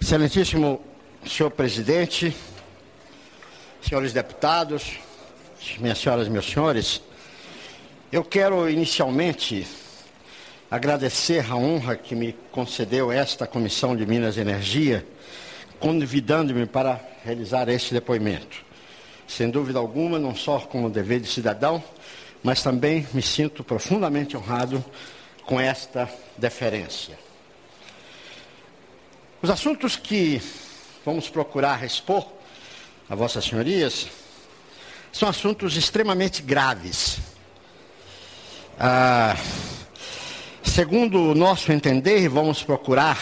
Excelentíssimo senhor presidente, senhores deputados, minhas senhoras e meus senhores, eu quero inicialmente agradecer a honra que me concedeu esta Comissão de Minas e Energia, convidando-me para realizar este depoimento. Sem dúvida alguma, não só como dever de cidadão, mas também me sinto profundamente honrado com esta deferência. Os assuntos que vamos procurar expor a vossas senhorias são assuntos extremamente graves. Segundo o nosso entender, vamos procurar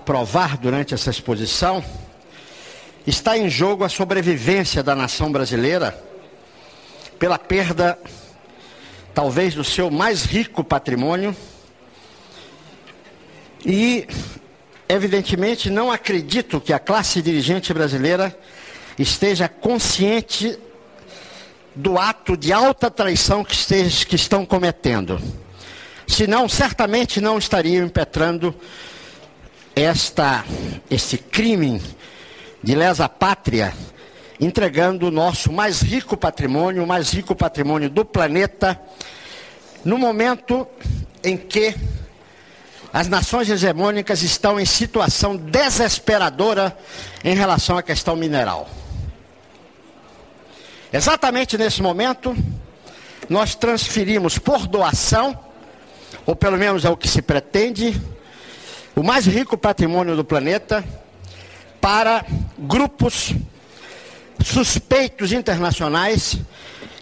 provar durante essa exposição, está em jogo a sobrevivência da nação brasileira pela perda, talvez, do seu mais rico patrimônio. E, evidentemente, não acredito que a classe dirigente brasileira esteja consciente do ato de alta traição que estão cometendo. Senão, certamente não estariam impetrando este crime de lesa pátria, entregando o nosso mais rico patrimônio, o mais rico patrimônio do planeta, no momento em que as nações hegemônicas estão em situação desesperadora em relação à questão mineral. Exatamente nesse momento, nós transferimos por doação, ou pelo menos é o que se pretende, o mais rico patrimônio do planeta para grupos suspeitos internacionais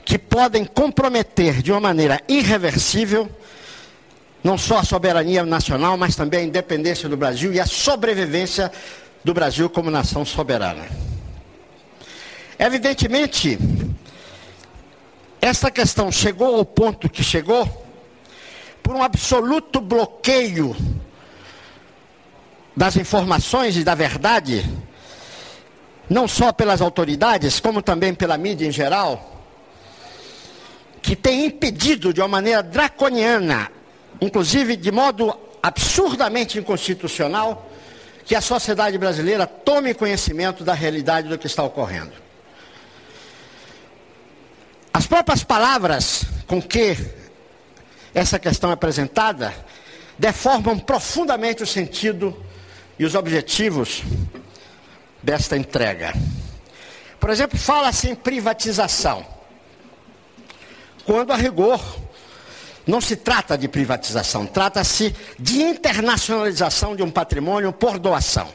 que podem comprometer de uma maneira irreversível não só a soberania nacional, mas também a independência do Brasil e a sobrevivência do Brasil como nação soberana. Evidentemente, essa questão chegou ao ponto que chegou por um absoluto bloqueio das informações e da verdade, não só pelas autoridades, como também pela mídia em geral, que tem impedido de uma maneira draconiana, inclusive de modo absurdamente inconstitucional, que a sociedade brasileira tome conhecimento da realidade do que está ocorrendo. As próprias palavras com que essa questão é apresentada deformam profundamente o sentido e os objetivos desta entrega. Por exemplo, fala-se em privatização, quando a rigor não se trata de privatização, trata-se de internacionalização de um patrimônio por doação.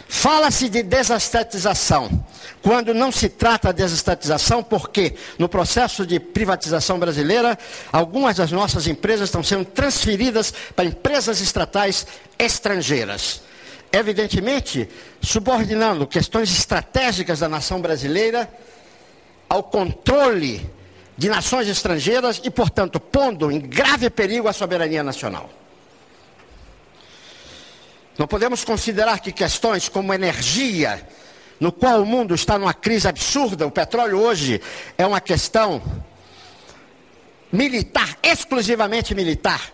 Fala-se de desestatização, quando não se trata de desestatização, porque no processo de privatização brasileira, algumas das nossas empresas estão sendo transferidas para empresas estatais estrangeiras. Evidentemente, subordinando questões estratégicas da nação brasileira ao controle de nações estrangeiras e, portanto, pondo em grave perigo a soberania nacional. Não podemos considerar que questões como energia, no qual o mundo está numa crise absurda, o petróleo hoje é uma questão militar, exclusivamente militar.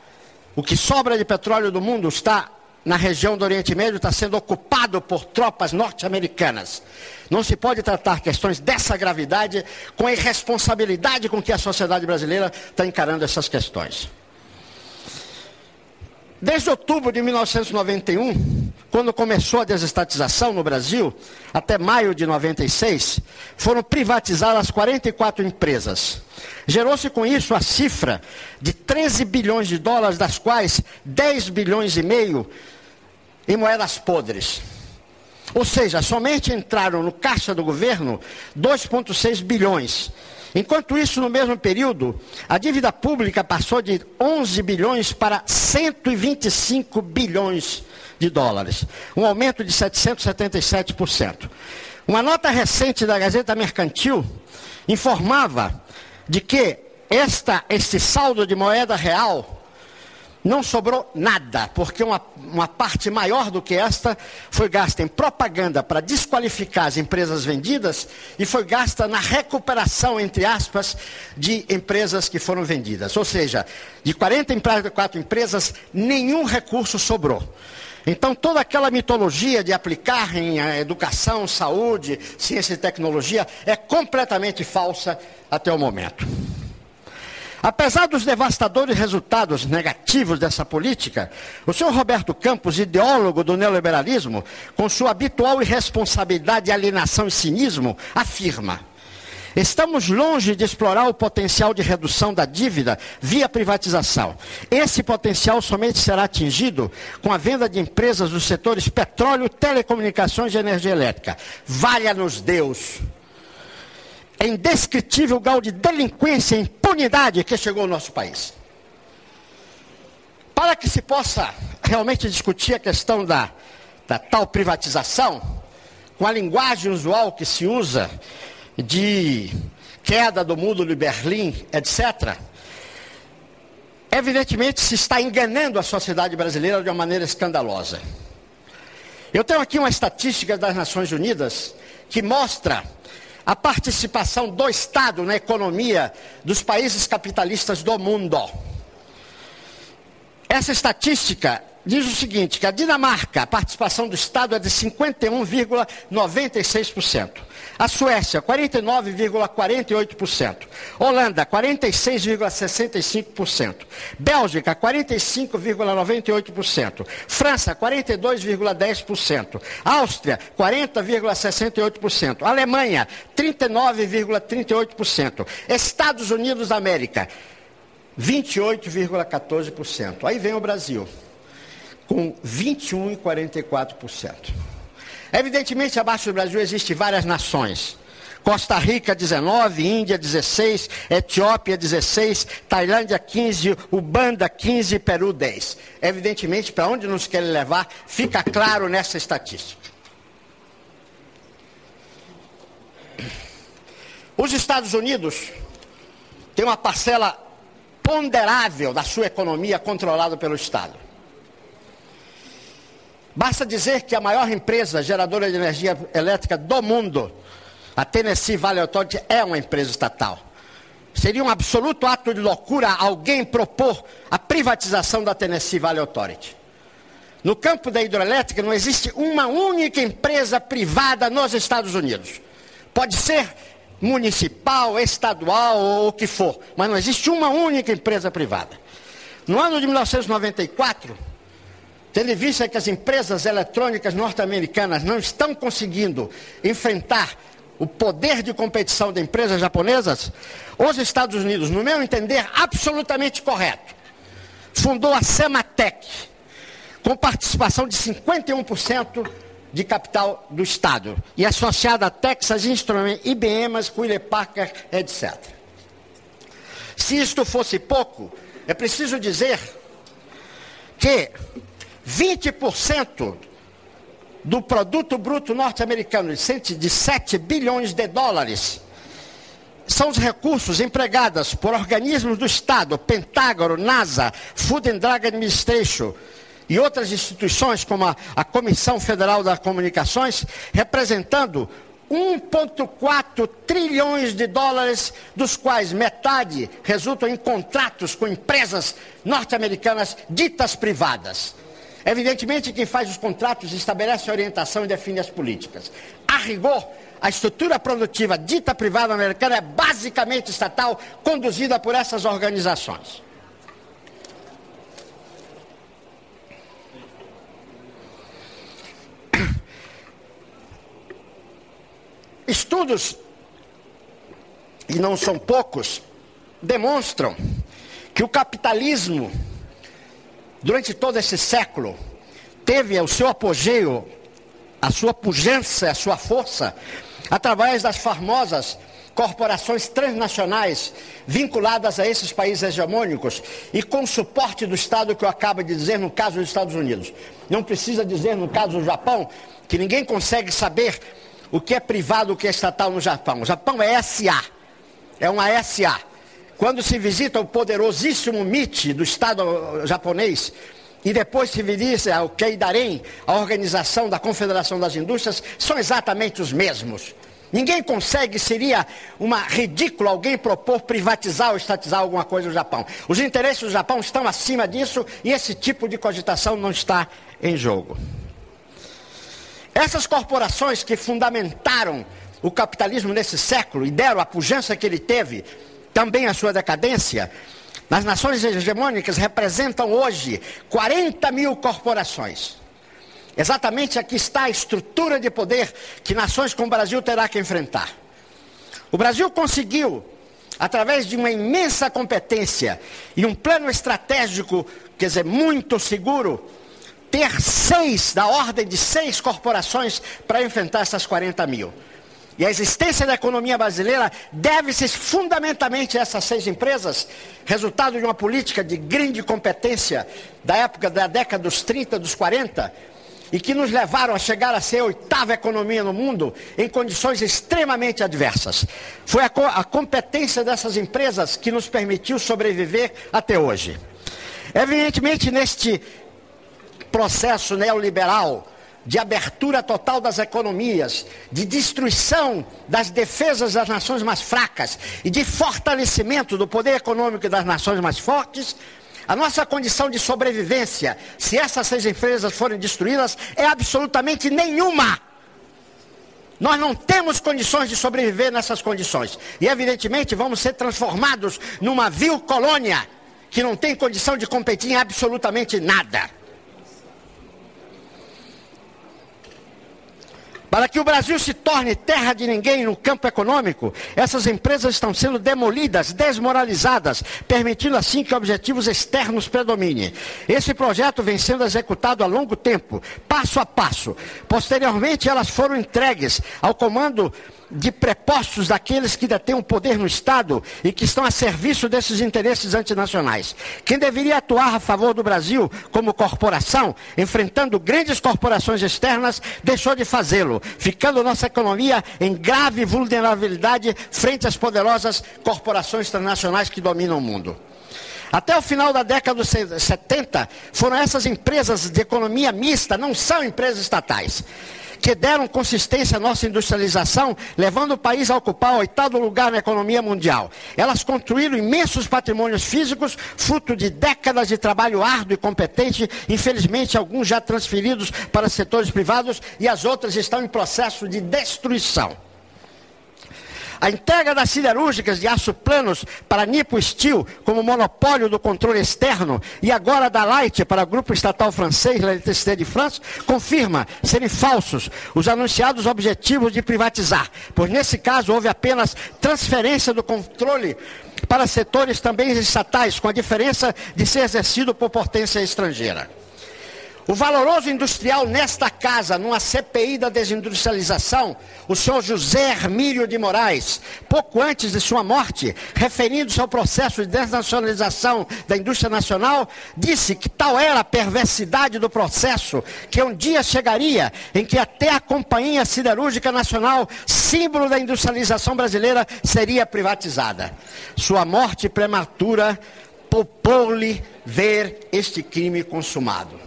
O que sobra de petróleo do mundo está na região do Oriente Médio, está sendo ocupado por tropas norte-americanas. Não se pode tratar questões dessa gravidade com a irresponsabilidade com que a sociedade brasileira está encarando essas questões. Desde outubro de 1991, quando começou a desestatização no Brasil, até maio de 96, foram privatizadas 44 empresas. Gerou-se com isso a cifra de 13 bilhões de dólares, das quais 10 bilhões e meio em moedas podres. Ou seja, somente entraram no caixa do governo 2,6 bilhões. Enquanto isso, no mesmo período, a dívida pública passou de 11 bilhões para 125 bilhões de dólares. Um aumento de 777%. Uma nota recente da Gazeta Mercantil informava de que este saldo de moeda real não sobrou nada, porque uma parte maior do que esta foi gasta em propaganda para desqualificar as empresas vendidas e foi gasta na recuperação, entre aspas, de empresas que foram vendidas. Ou seja, de 44 empresas, nenhum recurso sobrou. Então, toda aquela mitologia de aplicar em educação, saúde, ciência e tecnologia é completamente falsa até o momento. Apesar dos devastadores resultados negativos dessa política, o senhor Roberto Campos, ideólogo do neoliberalismo, com sua habitual irresponsabilidade, alienação e cinismo, afirma: estamos longe de explorar o potencial de redução da dívida via privatização. Esse potencial somente será atingido com a venda de empresas dos setores petróleo, telecomunicações e energia elétrica. Valha-nos Deus! É indescritível o grau de delinquência e impunidade que chegou ao nosso país. Para que se possa realmente discutir a questão da tal privatização, com a linguagem usual que se usa de queda do muro de Berlim, etc., evidentemente se está enganando a sociedade brasileira de uma maneira escandalosa. Eu tenho aqui uma estatística das Nações Unidas que mostra a participação do Estado na economia dos países capitalistas do mundo. Essa estatística diz o seguinte, que a Dinamarca, a participação do Estado é de 51,96%. A Suécia, 49,48%. Holanda, 46,65%. Bélgica, 45,98%. França, 42,10%. Áustria, 40,68%. Alemanha, 39,38%. Estados Unidos da América, 28,14%. Aí vem o Brasil, com 21,44%. Evidentemente, abaixo do Brasil existem várias nações. Costa Rica, 19, Índia, 16, Etiópia, 16, Tailândia, 15, Uganda, 15, Peru, 10. Evidentemente, para onde nos querem levar, fica claro nessa estatística. Os Estados Unidos têm uma parcela ponderável da sua economia controlada pelo Estado. Basta dizer que a maior empresa geradora de energia elétrica do mundo, a Tennessee Valley Authority, é uma empresa estatal. Seria um absoluto ato de loucura alguém propor a privatização da Tennessee Valley Authority. No campo da hidrelétrica não existe uma única empresa privada nos Estados Unidos. Pode ser municipal, estadual ou o que for, mas não existe uma única empresa privada. No ano de 1994, tendo em vista que as empresas eletrônicas norte-americanas não estão conseguindo enfrentar o poder de competição de empresas japonesas, os Estados Unidos, no meu entender, absolutamente correto, fundou a Sematec, com participação de 51% de capital do Estado, e associada a Texas Instruments, IBM, Hewlett Packard, etc. Se isto fosse pouco, é preciso dizer que 20% do produto bruto norte-americano, de 7 bilhões de dólares, são os recursos empregados por organismos do Estado, Pentágono, NASA, Food and Drug Administration e outras instituições como a Comissão Federal das Comunicações, representando 1,4 trilhões de dólares, dos quais metade resultam em contratos com empresas norte-americanas ditas privadas. Evidentemente, quem faz os contratos estabelece a orientação e define as políticas. A rigor, a estrutura produtiva dita privada americana é basicamente estatal, conduzida por essas organizações. Estudos, e não são poucos, demonstram que o capitalismo, durante todo esse século, teve o seu apogeu, a sua pujança, a sua força, através das famosas corporações transnacionais vinculadas a esses países hegemônicos e com o suporte do Estado que eu acabo de dizer no caso dos Estados Unidos. Não precisa dizer no caso do Japão, que ninguém consegue saber o que é privado, o que é estatal no Japão. O Japão é SA, é uma SA. Quando se visita o poderosíssimo MIT do Estado japonês e depois se visita o Keidarem, a organização da Confederação das Indústrias, são exatamente os mesmos. Ninguém consegue, seria ridículo alguém propor privatizar ou estatizar alguma coisa no Japão. Os interesses do Japão estão acima disso e esse tipo de cogitação não está em jogo. Essas corporações que fundamentaram o capitalismo nesse século e deram a pujança que ele teve, também a sua decadência, nas nações hegemônicas representam hoje 40 mil corporações. Exatamente aqui está a estrutura de poder que nações como o Brasil terá que enfrentar. O Brasil conseguiu, através de uma imensa competência e um plano estratégico, quer dizer, muito seguro, ter da ordem de 6 corporações para enfrentar essas 40 mil. E a existência da economia brasileira deve-se fundamentalmente a essas 6 empresas, resultado de uma política de grande competência da época da década dos 30, dos 40, e que nos levaram a chegar a ser a 8ª economia no mundo em condições extremamente adversas. Foi a competência dessas empresas que nos permitiu sobreviver até hoje. Evidentemente, neste processo neoliberal de abertura total das economias, de destruição das defesas das nações mais fracas e de fortalecimento do poder econômico das nações mais fortes, a nossa condição de sobrevivência, se essas 6 empresas forem destruídas, é absolutamente nenhuma. Nós não temos condições de sobreviver nessas condições. E, evidentemente, vamos ser transformados numa vil colônia que não tem condição de competir em absolutamente nada. Para que o Brasil se torne terra de ninguém no campo econômico, essas empresas estão sendo demolidas, desmoralizadas, permitindo assim que objetivos externos predominem. Esse projeto vem sendo executado há longo tempo, passo a passo. Posteriormente, elas foram entregues ao comando de prepostos daqueles que detêm o poder no Estado e que estão a serviço desses interesses antinacionais. Quem deveria atuar a favor do Brasil como corporação, enfrentando grandes corporações externas, deixou de fazê-lo, ficando nossa economia em grave vulnerabilidade frente às poderosas corporações transnacionais que dominam o mundo. Até o final da década de 70, foram essas empresas de economia mista, não são empresas estatais, que deram consistência à nossa industrialização, levando o país a ocupar o 8º lugar na economia mundial. Elas construíram imensos patrimônios físicos, fruto de décadas de trabalho árduo e competente, infelizmente alguns já transferidos para setores privados e as outras estão em processo de destruição. A entrega das siderúrgicas de aço planos para a Nippon Steel como monopólio do controle externo e agora da Light para o grupo estatal francês, l'Électricité de France, confirma serem falsos os anunciados objetivos de privatizar, pois nesse caso houve apenas transferência do controle para setores também estatais, com a diferença de ser exercido por potência estrangeira. O valoroso industrial nesta casa, numa CPI da desindustrialização, o senhor José Hermílio de Moraes, pouco antes de sua morte, referindo-se ao processo de desnacionalização da indústria nacional, disse que tal era a perversidade do processo, que um dia chegaria em que até a Companhia Siderúrgica Nacional, símbolo da industrialização brasileira, seria privatizada. Sua morte prematura poupou-lhe ver este crime consumado.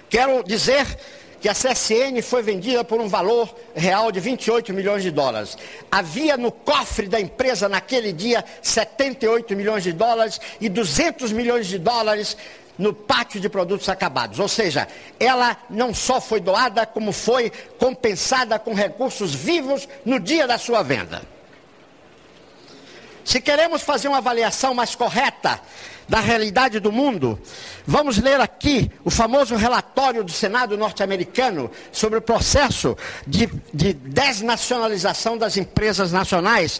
Quero dizer que a CSN foi vendida por um valor real de 28 milhões de dólares. Havia no cofre da empresa naquele dia 78 milhões de dólares e 200 milhões de dólares no pátio de produtos acabados. Ou seja, ela não só foi doada, como foi compensada com recursos vivos no dia da sua venda. Se queremos fazer uma avaliação mais correta da realidade do mundo, vamos ler aqui o famoso relatório do Senado norte-americano sobre o processo de desnacionalização das empresas nacionais,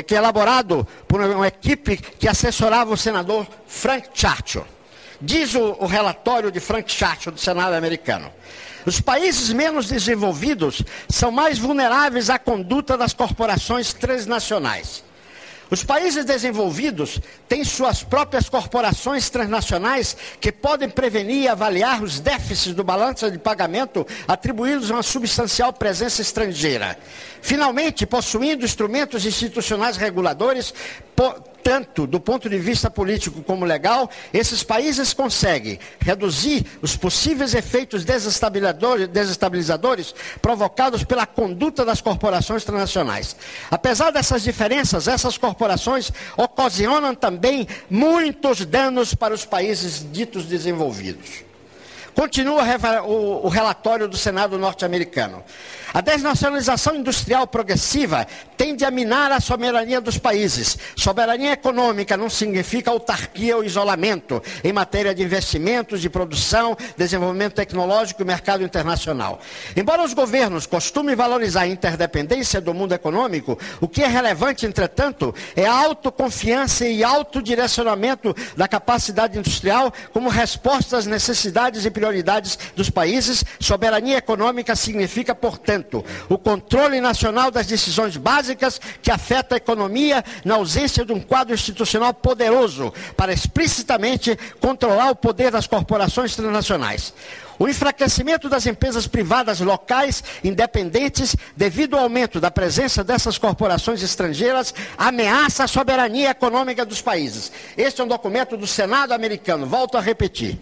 que é elaborado por uma equipe que assessorava o senador Frank Churchill. Diz o relatório de Frank Churchill do Senado americano: os países menos desenvolvidos são mais vulneráveis à conduta das corporações transnacionais. Os países desenvolvidos têm suas próprias corporações transnacionais que podem prevenir e avaliar os déficits do balanço de pagamento atribuídos a uma substancial presença estrangeira. Finalmente, possuindo instrumentos institucionais reguladores, entanto, do ponto de vista político como legal, esses países conseguem reduzir os possíveis efeitos desestabilizadores provocados pela conduta das corporações transnacionais. Apesar dessas diferenças, essas corporações ocasionam também muitos danos para os países ditos desenvolvidos. Continua o relatório do Senado norte-americano. A desnacionalização industrial progressiva tende a minar a soberania dos países. Soberania econômica não significa autarquia ou isolamento em matéria de investimentos, de produção, desenvolvimento tecnológico e mercado internacional. Embora os governos costumem valorizar a interdependência do mundo econômico, o que é relevante, entretanto, é a autoconfiança e autodirecionamento da capacidade industrial como resposta às necessidades e prioridades dos países. Soberania econômica significa, portanto, o controle nacional das decisões básicas que afetam a economia na ausência de um quadro institucional poderoso para explicitamente controlar o poder das corporações transnacionais. O enfraquecimento das empresas privadas locais independentes devido ao aumento da presença dessas corporações estrangeiras ameaça a soberania econômica dos países. Este é um documento do Senado americano, volto a repetir.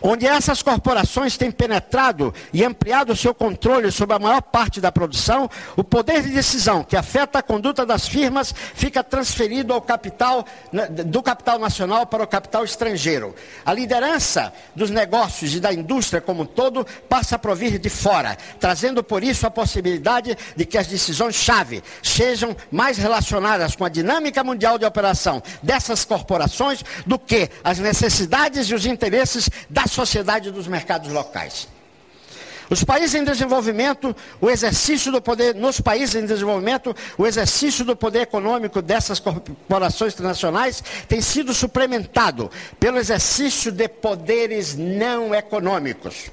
Onde essas corporações têm penetrado e ampliado o seu controle sobre a maior parte da produção, o poder de decisão que afeta a conduta das firmas fica transferido ao capital, do capital nacional para o capital estrangeiro. A liderança dos negócios e da indústria como um todo passa a provir de fora, trazendo por isso a possibilidade de que as decisões-chave sejam mais relacionadas com a dinâmica mundial de operação dessas corporações do que as necessidades e os interesses da sociedade dos mercados locais. Os países em desenvolvimento, nos países em desenvolvimento, o exercício do poder econômico dessas corporações transnacionais tem sido suplementado pelo exercício de poderes não econômicos.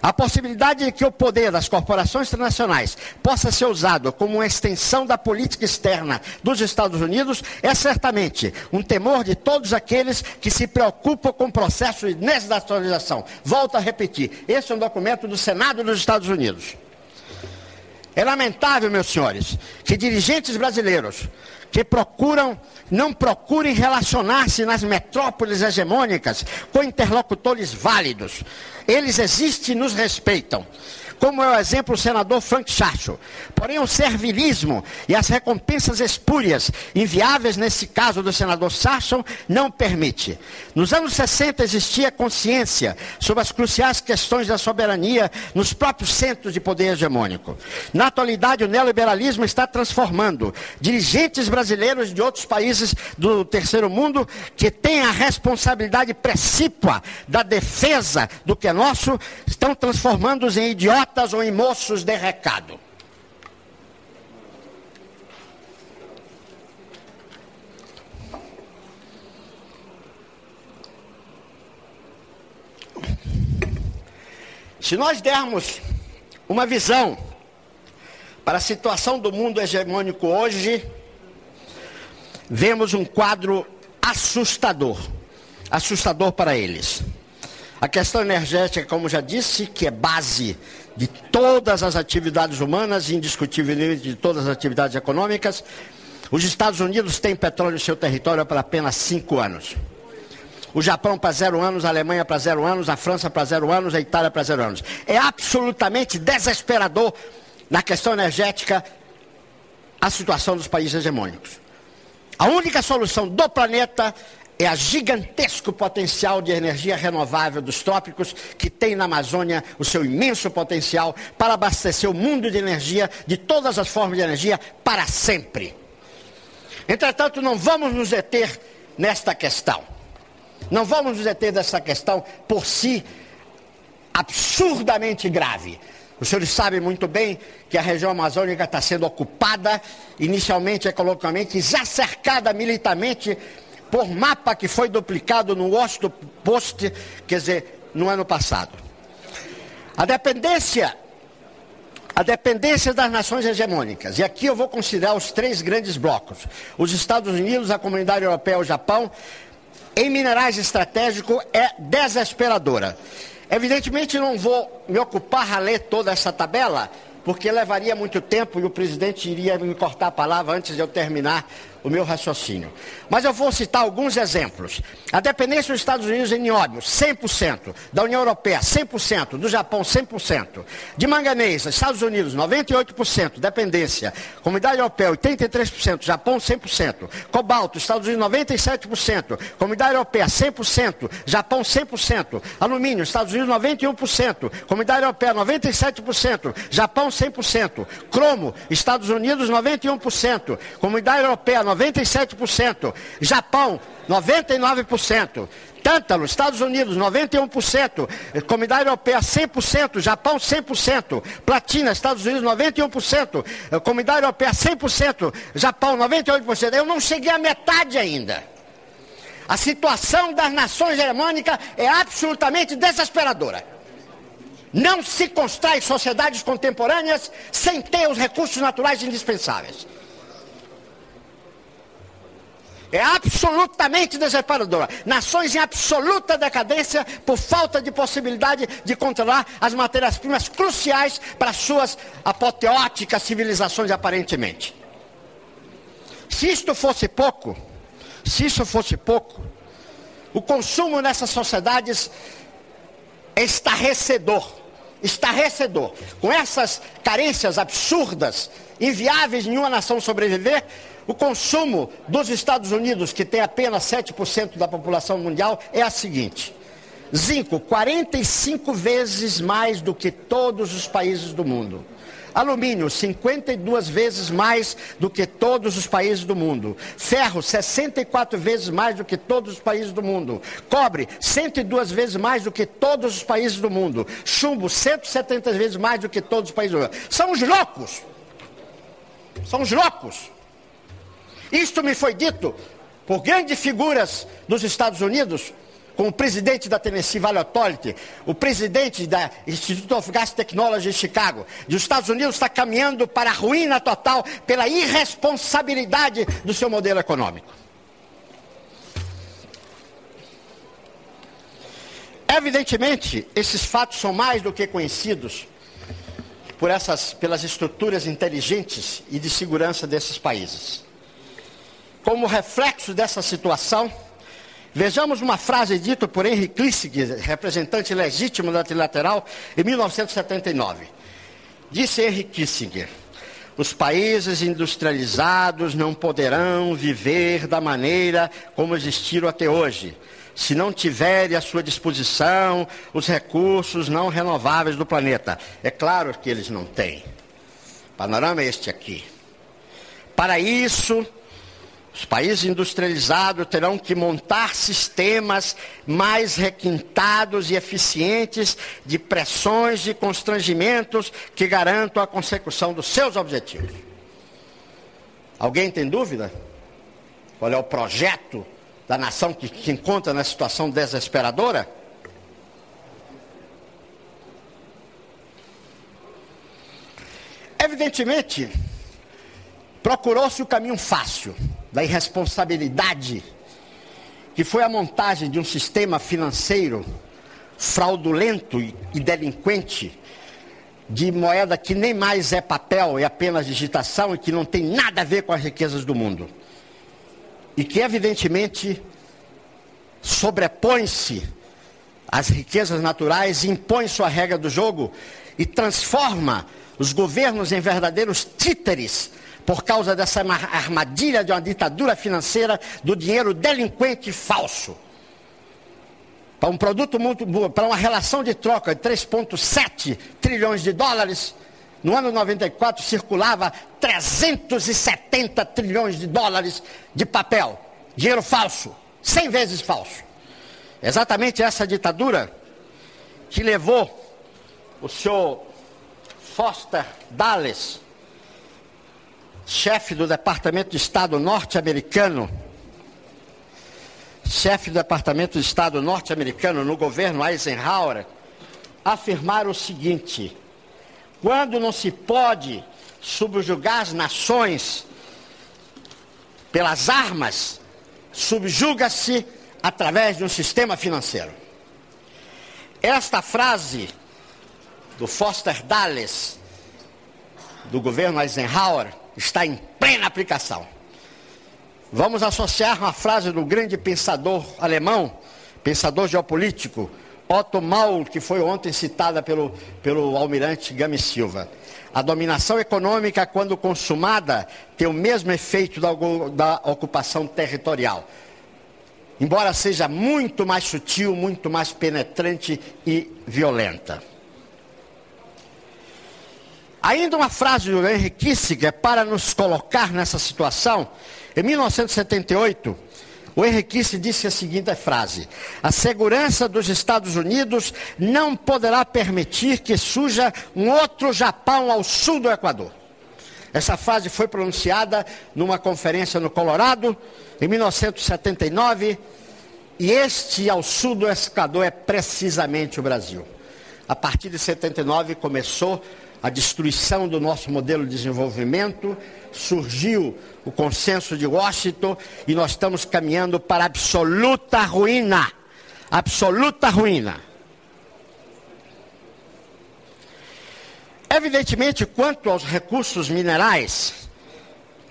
A possibilidade de que o poder das corporações transnacionais possa ser usado como uma extensão da política externa dos Estados Unidos é certamente um temor de todos aqueles que se preocupam com o processo de desnacionalização. Volto a repetir, esse é um documento do Senado dos Estados Unidos. É lamentável, meus senhores, que dirigentes brasileiros que não procurem relacionar-se nas metrópoles hegemônicas com interlocutores válidos. Eles existem e nos respeitam. Como é o exemplo do senador Frank Churchill. Porém, o servilismo e as recompensas espúrias, inviáveis nesse caso do senador Churchill, não permite. Nos anos 60 existia consciência sobre as cruciais questões da soberania nos próprios centros de poder hegemônico. Na atualidade, o neoliberalismo está transformando dirigentes brasileiros de outros países do terceiro mundo que têm a responsabilidade precípua da defesa do que é nosso, estão transformando-os em idiotas ou em moços de recado. Se nós dermos uma visão para a situação do mundo hegemônico hoje, vemos um quadro assustador para eles. A questão energética, como já disse, que é base de todas as atividades humanas e indiscutivelmente de todas as atividades econômicas. Os Estados Unidos têm petróleo em seu território para apenas 5 anos. O Japão para 0 anos, a Alemanha para 0 anos, a França para 0 anos, a Itália para 0 anos. É absolutamente desesperador na questão energética a situação dos países hegemônicos. A única solução do planeta é o gigantesco potencial de energia renovável dos trópicos, que tem na Amazônia o seu imenso potencial para abastecer o mundo de energia, de todas as formas de energia, para sempre. Entretanto, não vamos nos deter nesta questão. Não vamos nos deter nessa questão por si absurdamente grave. Os senhores sabem muito bem que a região amazônica está sendo ocupada, inicialmente ecologicamente, já cercada militarmente, por mapa que foi duplicado no Washington Post, quer dizer, no ano passado. A dependência das nações hegemônicas, e aqui eu vou considerar os 3 grandes blocos, os Estados Unidos, a Comunidade Europeia e o Japão, em minerais estratégicos é desesperadora. Evidentemente não vou me ocupar a ler toda essa tabela, porque levaria muito tempo e o presidente iria me cortar a palavra antes de eu terminar o meu raciocínio. Mas eu vou citar alguns exemplos. A dependência dos Estados Unidos em nióbio, 100%. Da União Europeia, 100%. Do Japão, 100%. De manganês, Estados Unidos, 98%. Dependência. Comunidade Europeia, 83%. Japão, 100%. Cobalto, Estados Unidos, 97%. Comunidade Europeia, 100%. Japão, 100%. Alumínio, Estados Unidos, 91%. Comunidade Europeia, 97%. Japão, 100%. Cromo, Estados Unidos, 91%. Comunidade Europeia, 97%. Japão, 99%. Tântalo, Estados Unidos, 91%. Comunidade Europeia, 100%. Japão, 100%. Platina, Estados Unidos, 91%. Comunidade Europeia, 100%. Japão, 98%. Eu não cheguei à metade ainda. A situação das nações germânicas é absolutamente desesperadora. Não se constrói sociedades contemporâneas sem ter os recursos naturais indispensáveis. É absolutamente desesperadora. Nações em absoluta decadência por falta de possibilidade de controlar as matérias-primas cruciais para suas apoteóticas civilizações aparentemente. Se isto fosse pouco, o consumo nessas sociedades é estarrecedor. Com essas carências absurdas, inviáveis de nenhuma nação sobreviver, o consumo dos Estados Unidos, que tem apenas 7% da população mundial, é a seguinte: zinco, 45 vezes mais do que todos os países do mundo. Alumínio, 52 vezes mais do que todos os países do mundo. Ferro, 64 vezes mais do que todos os países do mundo. Cobre, 102 vezes mais do que todos os países do mundo. Chumbo, 170 vezes mais do que todos os países do mundo. São os loucos! São os loucos! Isto me foi dito por grandes figuras dos Estados Unidos, como o presidente da Tennessee Valley Authority, o presidente da Institute of Gas Technology em Chicago. E os Estados Unidos está caminhando para a ruína total pela irresponsabilidade do seu modelo econômico. Evidentemente, esses fatos são mais do que conhecidos pelas estruturas inteligentes e de segurança desses países. Como reflexo dessa situação, vejamos uma frase dita por Henry Kissinger, representante legítimo da Trilateral, em 1979. Disse Henry Kissinger: os países industrializados não poderão viver da maneira como existiram até hoje, se não tiverem à sua disposição os recursos não renováveis do planeta. É claro que eles não têm. O panorama é este aqui. Para isso, os países industrializados terão que montar sistemas mais requintados e eficientes de pressões e constrangimentos que garantam a consecução dos seus objetivos. Alguém tem dúvida? Qual é o projeto da nação que encontra nessa situação desesperadora? Evidentemente, procurou-se o caminho fácil da irresponsabilidade, que foi a montagem de um sistema financeiro fraudulento e delinquente, de moeda que nem mais é papel, é apenas digitação e que não tem nada a ver com as riquezas do mundo. E que evidentemente sobrepõe-se às riquezas naturais, impõe sua regra do jogo e transforma os governos em verdadeiros títeres por causa dessa armadilha de uma ditadura financeira do dinheiro delinquente e falso. Para um produto para uma relação de troca de 3,7 trilhões de dólares, no ano 94 circulava 370 trilhões de dólares de papel, dinheiro falso, 100 vezes falso. Exatamente essa ditadura que levou o senhor Foster Dulles, chefe do Departamento de Estado norte-americano, no governo Eisenhower, afirmar o seguinte: quando não se pode subjugar as nações pelas armas, subjuga-se através de um sistema financeiro. Esta frase do Foster Dulles, do governo Eisenhower, está em plena aplicação. Vamos associar uma frase do grande pensador alemão, pensador geopolítico, Otto Maul, que foi ontem citada pelo almirante Gami Silva. A dominação econômica, quando consumada, tem o mesmo efeito da ocupação territorial. Embora seja muito mais sutil, muito mais penetrante e violenta. Ainda uma frase do Henry Kissinger para nos colocar nessa situação. Em 1978, o Henry Kissinger disse a seguinte frase: a segurança dos Estados Unidos não poderá permitir que surja um outro Japão ao sul do Equador. Essa frase foi pronunciada numa conferência no Colorado, em 1979, e este ao sul do Equador é precisamente o Brasil. A partir de 79 começou a destruição do nosso modelo de desenvolvimento, surgiu o consenso de Washington e nós estamos caminhando para absoluta ruína. Absoluta ruína. Evidentemente, quanto aos recursos minerais,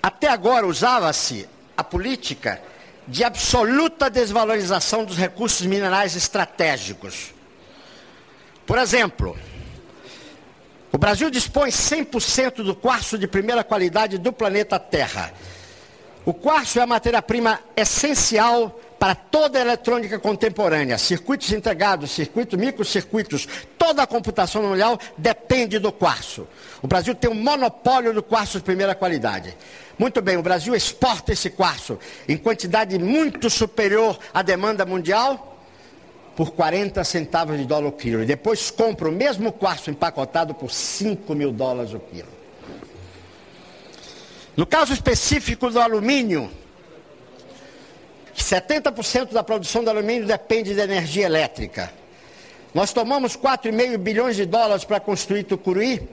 até agora usava-se a política de absoluta desvalorização dos recursos minerais estratégicos. Por exemplo, o Brasil dispõe 100% do quartzo de primeira qualidade do planeta Terra. O quartzo é a matéria-prima essencial para toda a eletrônica contemporânea. Circuitos integrados, circuitos, microcircuitos, toda a computação mundial depende do quartzo. O Brasil tem um monopólio do quartzo de primeira qualidade. Muito bem, o Brasil exporta esse quartzo em quantidade muito superior à demanda mundial, por 40 centavos de dólar o quilo. E depois compra o mesmo quartzo empacotado por $5.000 o quilo. No caso específico do alumínio, 70% da produção do alumínio depende de energia elétrica. Nós tomamos 4,5 bilhões de dólares para construir Tucuruí,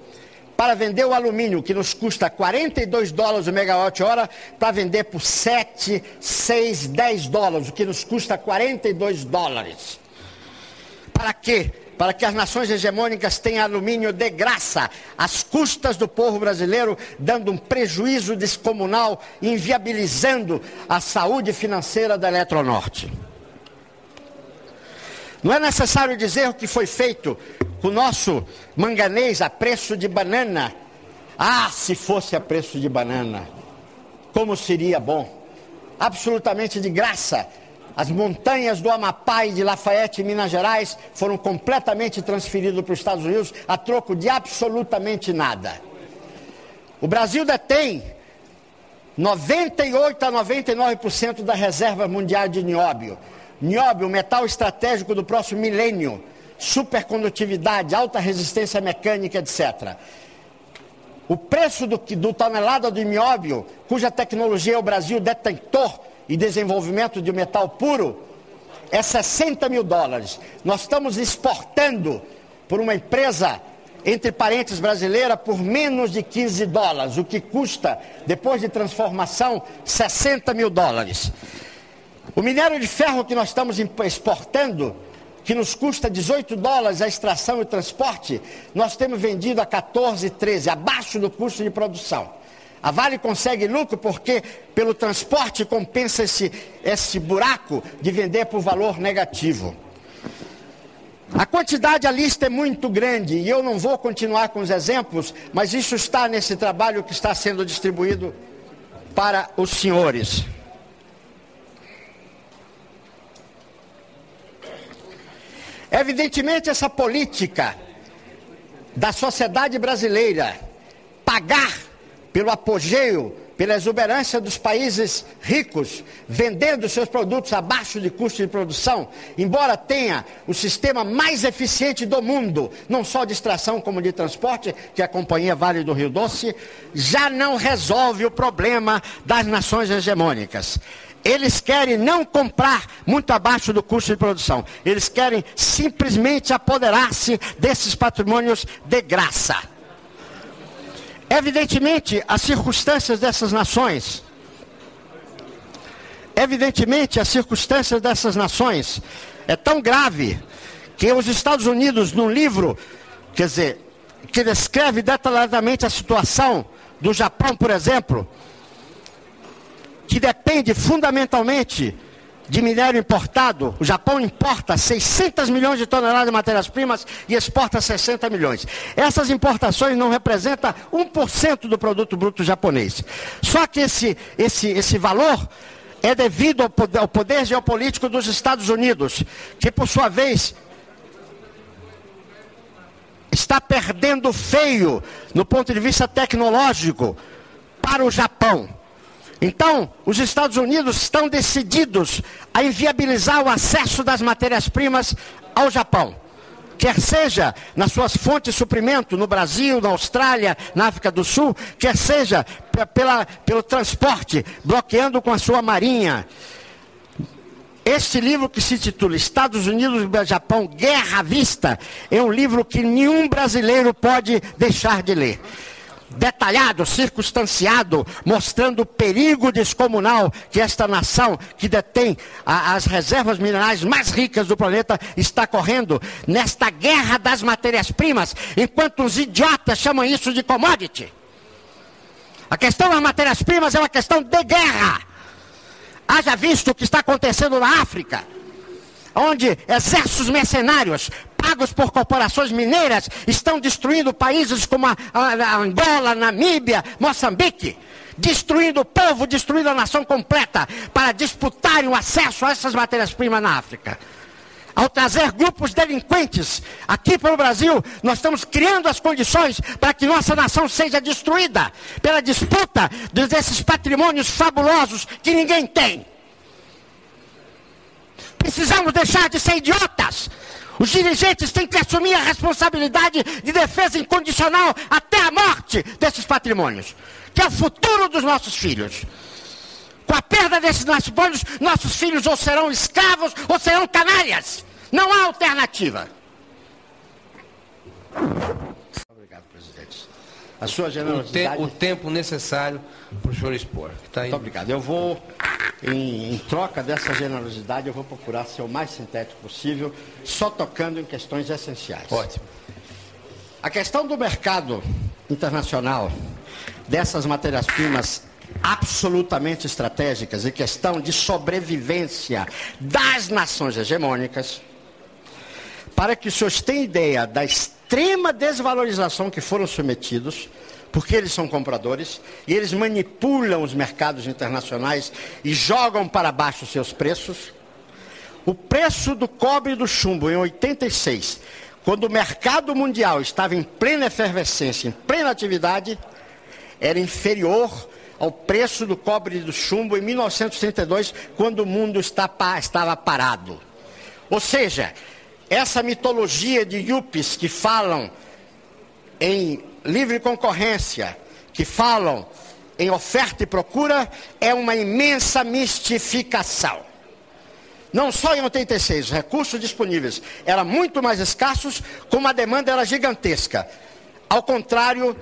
para vender o alumínio, que nos custa $42 o megawatt-hora, para vender por 7, 6, 10 dólares, o que nos custa $42. Para quê? Para que as nações hegemônicas tenham alumínio de graça, às custas do povo brasileiro, dando um prejuízo descomunal, inviabilizando a saúde financeira da Eletronorte. Não é necessário dizer o que foi feito com o nosso manganês a preço de banana. Ah, se fosse a preço de banana, como seria bom. Absolutamente de graça. As montanhas do Amapá e de Lafayette, em Minas Gerais, foram completamente transferidas para os Estados Unidos a troco de absolutamente nada. O Brasil detém 98 a 99% da reserva mundial de nióbio. Nióbio, metal estratégico do próximo milênio, supercondutividade, alta resistência mecânica, etc. O preço do tonelada de nióbio, cuja tecnologia é o Brasil detentor, e desenvolvimento de metal puro, é $60.000. Nós estamos exportando por uma empresa, entre parênteses, brasileira, por menos de $15, o que custa, depois de transformação, $60.000. O minério de ferro que nós estamos exportando, que nos custa $18 a extração e transporte, nós temos vendido a 14, 13, abaixo do custo de produção. A Vale consegue lucro porque pelo transporte compensa esse buraco de vender por valor negativo. A quantidade, a lista é muito grande e eu não vou continuar com os exemplos, mas isso está nesse trabalho que está sendo distribuído para os senhores. Evidentemente, essa política da sociedade brasileira pagar pelo apogeu, pela exuberância dos países ricos, vendendo seus produtos abaixo de custo de produção, embora tenha o sistema mais eficiente do mundo, não só de extração como de transporte, que é a Companhia Vale do Rio Doce, já não resolve o problema das nações hegemônicas. Eles querem não comprar muito abaixo do custo de produção. Eles querem simplesmente apoderar-se desses patrimônios de graça. Evidentemente, as circunstâncias dessas nações é tão grave que os Estados Unidos, num livro, que descreve detalhadamente a situação do Japão, por exemplo, que depende fundamentalmente de minério importado. O Japão importa 600 milhões de toneladas de matérias-primas e exporta 60 milhões. Essas importações não representam 1% do produto bruto japonês. Só que esse valor é devido ao poder geopolítico dos Estados Unidos, que por sua vez está perdendo feio no ponto de vista tecnológico para o Japão. Então, os Estados Unidos estão decididos a inviabilizar o acesso das matérias-primas ao Japão. Quer seja nas suas fontes de suprimento, no Brasil, na Austrália, na África do Sul, quer seja pelo transporte, bloqueando com a sua marinha. Este livro, que se titula Estados Unidos e Japão, Guerra à Vista, é um livro que nenhum brasileiro pode deixar de ler. Detalhado, circunstanciado, mostrando o perigo descomunal que esta nação, que detém as reservas minerais mais ricas do planeta, está correndo nesta guerra das matérias-primas, enquanto os idiotas chamam isso de commodity. A questão das matérias-primas é uma questão de guerra. Haja visto o que está acontecendo na África, onde exércitos mercenários, pagos por corporações mineiras, estão destruindo países como a Angola, Namíbia, Moçambique, destruindo o povo, destruindo a nação completa, para disputarem o acesso a essas matérias-primas na África. Ao trazer grupos delinquentes aqui para o Brasil, nós estamos criando as condições para que nossa nação seja destruída pela disputa desses patrimônios fabulosos que ninguém tem. Precisamos deixar de ser idiotas. Os dirigentes têm que assumir a responsabilidade de defesa incondicional até a morte desses patrimônios, que é o futuro dos nossos filhos. Com a perda desses patrimônios, nossos filhos ou serão escravos ou serão canalhas. Não há alternativa. Obrigado, presidente. A sua generosidade... O tempo necessário para o senhor expor. Tá aí. Muito obrigado. Eu vou, em troca dessa generosidade, eu vou procurar ser o mais sintético possível, só tocando em questões essenciais. Ótimo. A questão do mercado internacional dessas matérias-primas absolutamente estratégicas e questão de sobrevivência das nações hegemônicas, para que os senhores tenham ideia da extrema desvalorização que foram submetidos, porque eles são compradores e eles manipulam os mercados internacionais e jogam para baixo os seus preços. O preço do cobre e do chumbo em 86, quando o mercado mundial estava em plena efervescência, em plena atividade, era inferior ao preço do cobre e do chumbo em 1932, quando o mundo estava parado. Ou seja, essa mitologia de yuppies que falam em livre concorrência, que falam em oferta e procura, é uma imensa mistificação. Não só em 86, os recursos disponíveis eram muito mais escassos, como a demanda era gigantesca. Ao contrário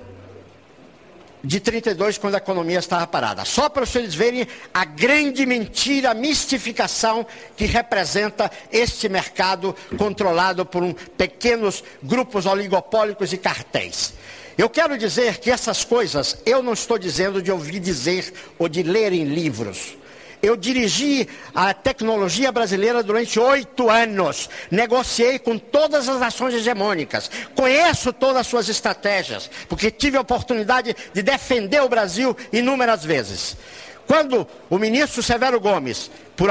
de 32, quando a economia estava parada. Só para vocês verem a grande mentira, a mistificação que representa este mercado controlado por pequenos grupos oligopólicos e cartéis. Eu quero dizer que essas coisas, eu não estou dizendo de ouvir dizer ou de ler em livros. Eu dirigi a tecnologia brasileira durante 8 anos. Negociei com todas as nações hegemônicas. Conheço todas as suas estratégias, porque tive a oportunidade de defender o Brasil inúmeras vezes. Quando o ministro Severo Gomes, por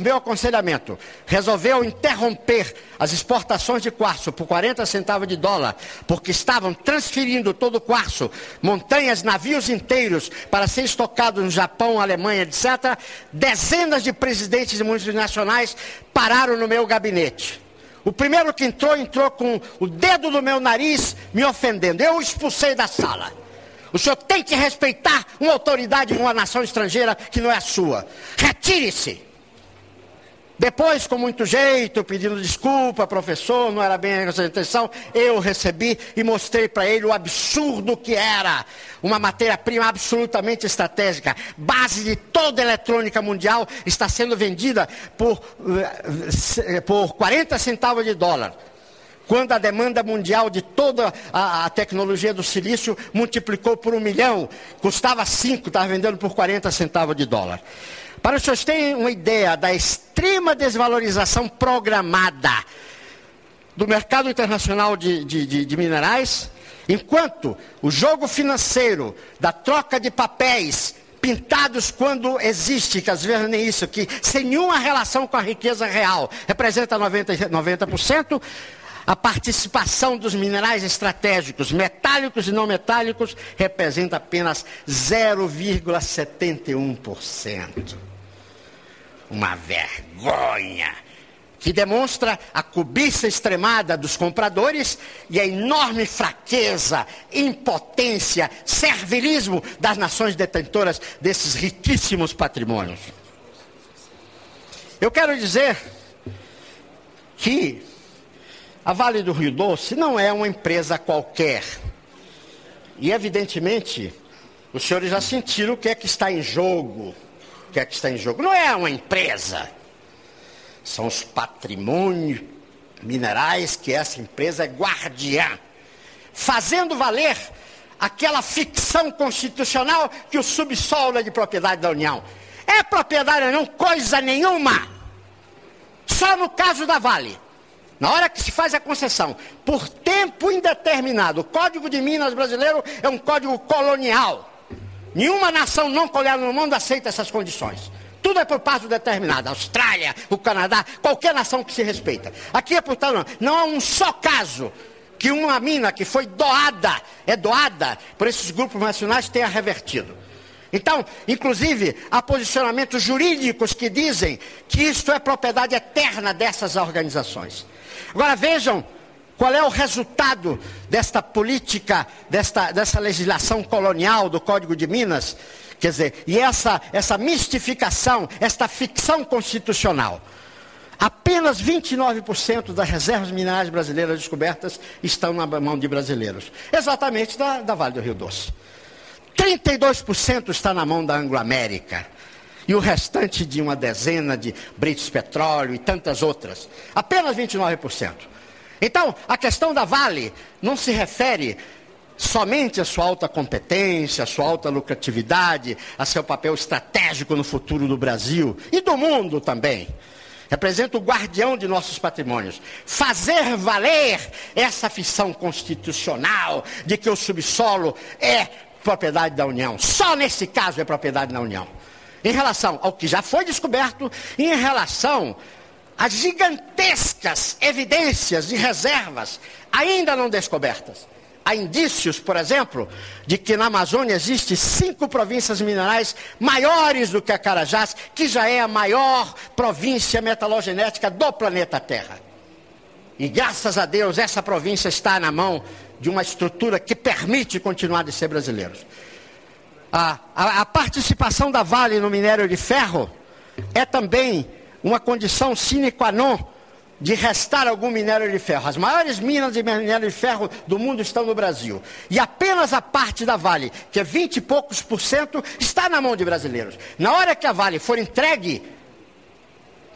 meu aconselhamento, resolveu interromper as exportações de quartzo por 40 centavos de dólar, porque estavam transferindo todo o quartzo, montanhas, navios inteiros, para ser estocados no Japão, Alemanha, etc., dezenas de presidentes de multinacionais pararam no meu gabinete. O primeiro que entrou com o dedo no meu nariz, me ofendendo. Eu o expulsei da sala. O senhor tem que respeitar uma autoridade de uma nação estrangeira que não é a sua. Retire-se. Depois, com muito jeito, pedindo desculpa, professor, não era bem essa intenção, eu recebi e mostrei para ele o absurdo que era uma matéria-prima absolutamente estratégica. Base de toda a eletrônica mundial está sendo vendida por 40 centavos de dólar. quando a demanda mundial de toda a tecnologia do silício multiplicou por 1 milhão, custava 5, estava vendendo por 40 centavos de dólar. Para os senhores terem uma ideia da extrema desvalorização programada do mercado internacional de minerais, enquanto o jogo financeiro da troca de papéis pintados quando existe, que às vezes nem isso, que sem nenhuma relação com a riqueza real, representa 90%, a participação dos minerais estratégicos, metálicos e não metálicos, representa apenas 0,71%. Uma vergonha que demonstra a cobiça extremada dos compradores e a enorme fraqueza, impotência, servilismo das nações detentoras desses riquíssimos patrimônios. Eu quero dizer que a Vale do Rio Doce não é uma empresa qualquer. E, evidentemente, os senhores já sentiram o que é que está em jogo. O que é que está em jogo? Não é uma empresa. São os patrimônios minerais que essa empresa é guardiã, fazendo valer aquela ficção constitucional que o subsolo é de propriedade da União. É propriedade não, coisa nenhuma. Só no caso da Vale. Na hora que se faz a concessão, por tempo indeterminado, o Código de Minas brasileiro é um código colonial. Nenhuma nação não colonial no mundo aceita essas condições. Tudo é por prazo determinado. A Austrália, o Canadá, qualquer nação que se respeita. Aqui é por tal, não há um só caso que uma mina que foi doada por esses grupos nacionais tenha revertido. Então, inclusive, há posicionamentos jurídicos que dizem que isto é propriedade eterna dessas organizações. Agora vejam qual é o resultado desta política, dessa legislação colonial do Código de Minas, quer dizer, e essa mistificação, esta ficção constitucional. Apenas 29% das reservas minerais brasileiras descobertas estão na mão de brasileiros, exatamente da Vale do Rio Doce. 32% está na mão da Anglo-América. E o restante de uma dezena de British Petróleo e tantas outras. Apenas 29%. Então, a questão da Vale não se refere somente à sua alta competência, à sua alta lucratividade, a seu papel estratégico no futuro do Brasil e do mundo também. Representa o guardião de nossos patrimônios. Fazer valer essa ficção constitucional de que o subsolo é propriedade da União. Só nesse caso é propriedade da União. Em relação ao que já foi descoberto, e em relação às gigantescas evidências de reservas ainda não descobertas. Há indícios, por exemplo, de que na Amazônia existem 5 províncias minerais maiores do que a Carajás, que já é a maior província metalogenética do planeta Terra. E graças a Deus essa província está na mão de uma estrutura que permite continuar de ser brasileiros. A participação da Vale no minério de ferro é também uma condição sine qua non de restar algum minério de ferro. As maiores minas de minério de ferro do mundo estão no Brasil. E apenas a parte da Vale, que é 20 e poucos %, está na mão de brasileiros. Na hora que a Vale for entregue,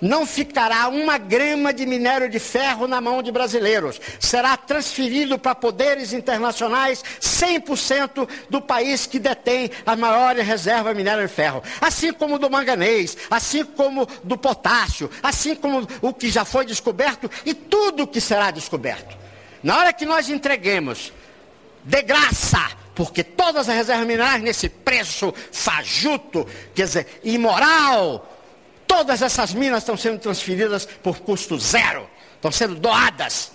não ficará uma grama de minério de ferro na mão de brasileiros. Será transferido para poderes internacionais 100% do país que detém a maior reserva de minério de ferro. Assim como do manganês, assim como do potássio, assim como o que já foi descoberto e tudo que será descoberto. Na hora que nós entreguemos de graça, porque todas as reservas minerais nesse preço fajuto, quer dizer, imoral, todas essas minas estão sendo transferidas por custo zero, estão sendo doadas.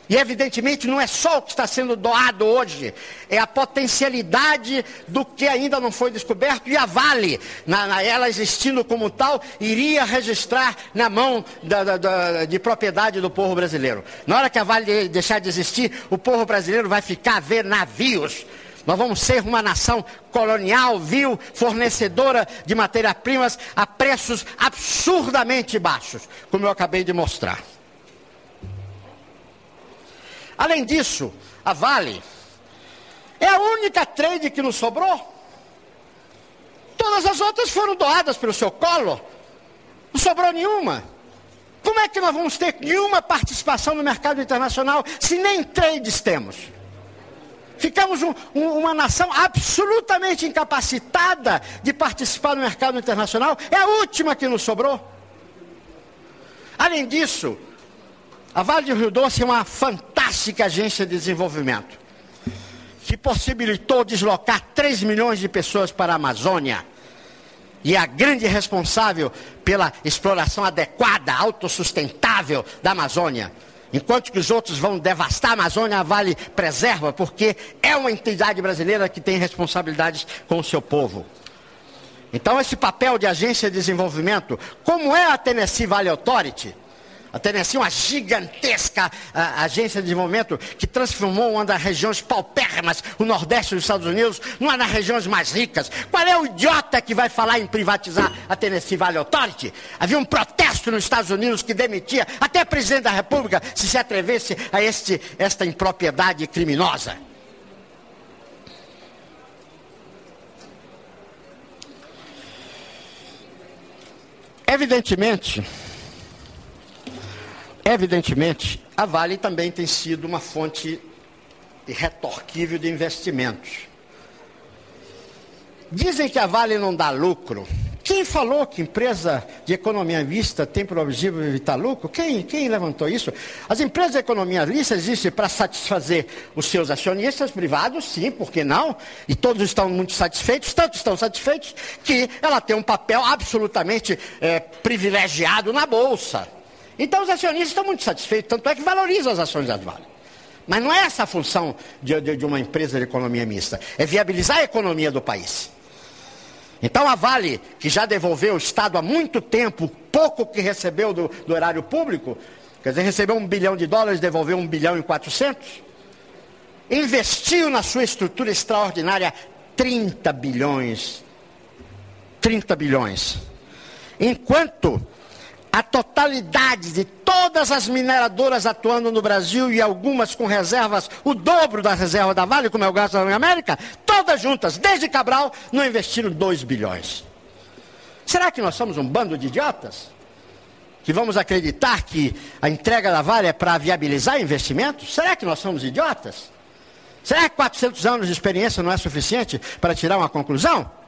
E evidentemente não é só o que está sendo doado hoje, é a potencialidade do que ainda não foi descoberto. E a Vale, ela existindo como tal, iria registrar na mão de propriedade do povo brasileiro. Na hora que a Vale deixar de existir, o povo brasileiro vai ficar a ver navios. Nós vamos ser uma nação colonial, vil, fornecedora de matérias-primas a preços absurdamente baixos, como eu acabei de mostrar. Além disso, a Vale é a única trade que nos sobrou. Todas as outras foram doadas pelo seu Collor. Não sobrou nenhuma. Como é que nós vamos ter nenhuma participação no mercado internacional se nem trades temos? Ficamos uma nação absolutamente incapacitada de participar no mercado internacional. É a última que nos sobrou. Além disso, a Vale do Rio Doce é uma fantástica agência de desenvolvimento, que possibilitou deslocar 3 milhões de pessoas para a Amazônia. E é a grande responsável pela exploração adequada, autossustentável da Amazônia. Enquanto que os outros vão devastar a Amazônia, a Vale preserva, porque é uma entidade brasileira que tem responsabilidades com o seu povo. Então, esse papel de agência de desenvolvimento, como é a Tennessee Valley Authority, a Tennessee é uma gigantesca agência de desenvolvimento que transformou uma das regiões paupérrimas, o Nordeste dos Estados Unidos, numa das regiões mais ricas. Qual é o idiota que vai falar em privatizar a Tennessee Valley Authority? Havia um protesto nos Estados Unidos que demitia até o presidente da República se atrevesse a esta impropriedade criminosa. Evidentemente, a Vale também tem sido uma fonte irretorquível de investimentos. Dizem que a Vale não dá lucro. Quem falou que empresa de economia mista tem por objetivo evitar lucro? Quem levantou isso? As empresas de economia mista existem para satisfazer os seus acionistas privados, sim, por que não? E todos estão muito satisfeitos, tanto estão satisfeitos que ela tem um papel absolutamente privilegiado na Bolsa. Então os acionistas estão muito satisfeitos, tanto é que valorizam as ações da Vale. Mas não é essa a função de uma empresa de economia mista, é viabilizar a economia do país. Então a Vale, que já devolveu ao Estado há muito tempo, pouco que recebeu do erário público, quer dizer, recebeu $1 bilhão, devolveu 1 bilhão e 400, investiu na sua estrutura extraordinária 30 bilhões. 30 bilhões. Enquanto a totalidade de todas as mineradoras atuando no Brasil e algumas com reservas, o dobro da reserva da Vale, como é o caso da América, todas juntas, desde Cabral, não investiram 2 bilhões. Será que nós somos um bando de idiotas? Que vamos acreditar que a entrega da Vale é para viabilizar investimentos? Será que nós somos idiotas? Será que 400 anos de experiência não é suficiente para tirar uma conclusão?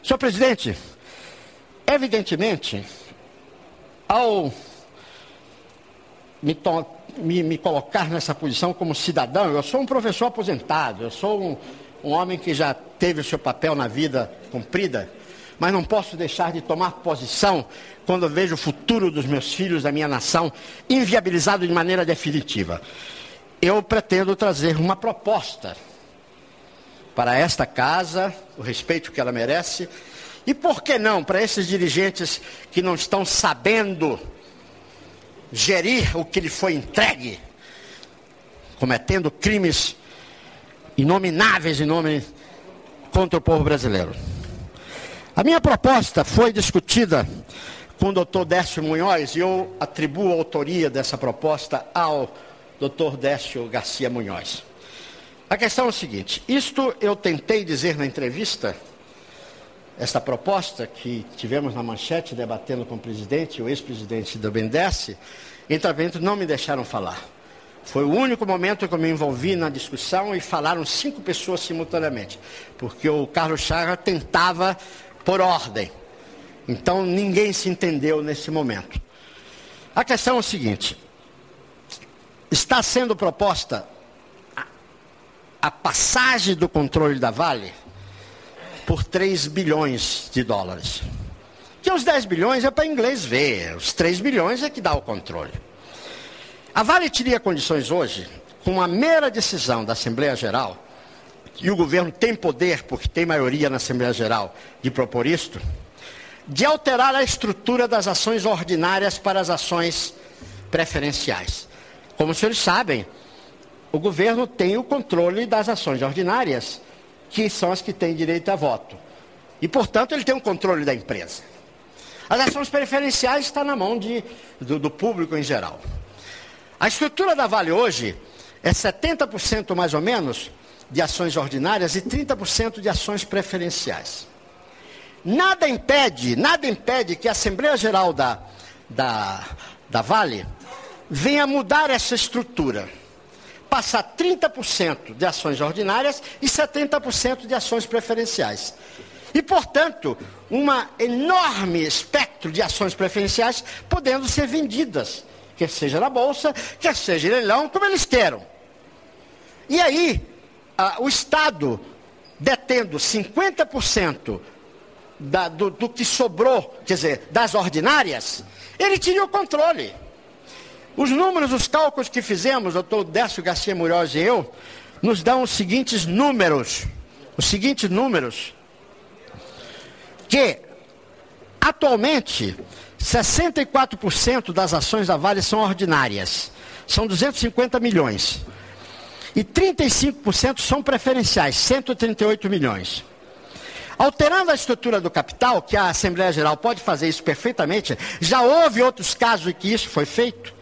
Senhor presidente, evidentemente, ao me colocar nessa posição como cidadão, eu sou um professor aposentado, eu sou um homem que já teve o seu papel na vida cumprida, mas não posso deixar de tomar posição quando eu vejo o futuro dos meus filhos, da minha nação, inviabilizado de maneira definitiva. Eu pretendo trazer uma proposta para esta casa, o respeito que ela merece, e por que não, para esses dirigentes que não estão sabendo gerir o que lhe foi entregue, cometendo crimes inomináveis contra o povo brasileiro. A minha proposta foi discutida com o Dr. Décio Munhoz, e eu atribuo a autoria dessa proposta ao Dr. Décio Garcia Munhoz. A questão é o seguinte, isto eu tentei dizer na entrevista, esta proposta que tivemos na manchete debatendo com o presidente, o ex-presidente do BNDES, entretanto não me deixaram falar. Foi o único momento que eu me envolvi na discussão e falaram 5 pessoas simultaneamente, porque o Carlos Chagas tentava por ordem. Então ninguém se entendeu nesse momento. A questão é o seguinte, está sendo proposta a passagem do controle da Vale por 3 bilhões de dólares. Que os 10 bilhões é para inglês ver, os 3 bilhões é que dá o controle. A Vale teria condições hoje, com uma mera decisão da Assembleia Geral, e o governo tem poder, porque tem maioria na Assembleia Geral, de propor isto, de alterar a estrutura das ações ordinárias para as ações preferenciais. Como os senhores sabem, o governo tem o controle das ações ordinárias, que são as que têm direito a voto. E, portanto, ele tem o controle da empresa. As ações preferenciais estão na mão do público em geral. A estrutura da Vale hoje é 70% mais ou menos de ações ordinárias e 30% de ações preferenciais. nada impede que a Assembleia Geral da Vale venha mudar essa estrutura. Passar 30% de ações ordinárias e 70% de ações preferenciais. E, portanto, um enorme espectro de ações preferenciais podendo ser vendidas, quer seja na Bolsa, quer seja em leilão, como eles queiram. E aí, o Estado, detendo 50% do que sobrou, quer dizer, das ordinárias, ele tinha o controle. Os números, os cálculos que fizemos, o doutor Décio Garcia Munhoz e eu, nos dão os seguintes números. Que, atualmente, 64% das ações da Vale são ordinárias. São 250 milhões. E 35% são preferenciais, 138 milhões. Alterando a estrutura do capital, que a Assembleia Geral pode fazer isso perfeitamente, já houve outros casos em que isso foi feito.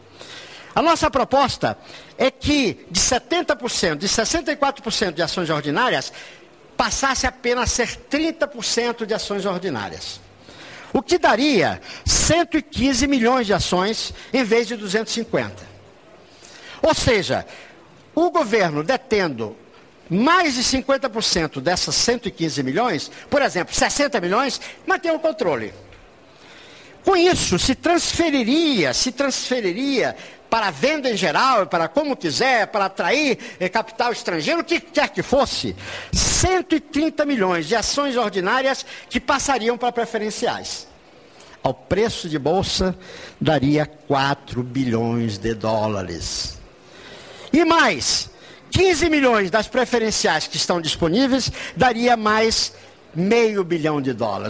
A nossa proposta é que de 70%, de 64% de ações ordinárias, passasse apenas a ser 30% de ações ordinárias. O que daria 115 milhões de ações em vez de 250. Ou seja, o governo detendo mais de 50% dessas 115 milhões, por exemplo, 60 milhões, mantém o controle. Com isso, se transferiria para a venda em geral, para como quiser, para atrair capital estrangeiro, o que quer que fosse, 130 milhões de ações ordinárias que passariam para preferenciais. Ao preço de bolsa, daria 4 bilhões de dólares. E mais, 15 milhões das preferenciais que estão disponíveis, daria mais $500 milhão.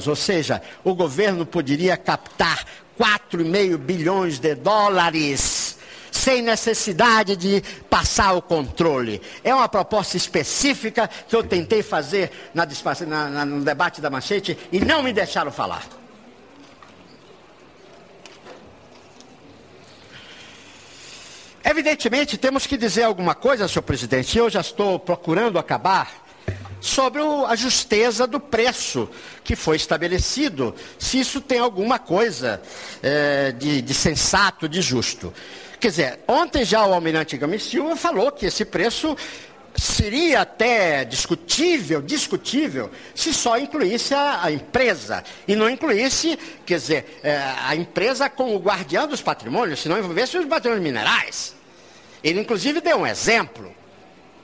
Ou seja, o governo poderia captar 4,5 bilhões de dólares, sem necessidade passar o controle. É uma proposta específica que eu tentei fazer no debate da Manchete e não me deixaram falar. Evidentemente, temos que dizer alguma coisa, senhor presidente, e eu já estou procurando acabar, sobre a justeza do preço que foi estabelecido, se isso tem alguma coisa de sensato, de justo. Quer dizer, ontem já o almirante Gomes Silva falou que esse preço seria até discutível, se só incluísse a empresa, e não incluísse, quer dizer, a empresa como guardiã dos patrimônios, se não envolvesse os patrimônios minerais. Ele, inclusive, deu um exemplo.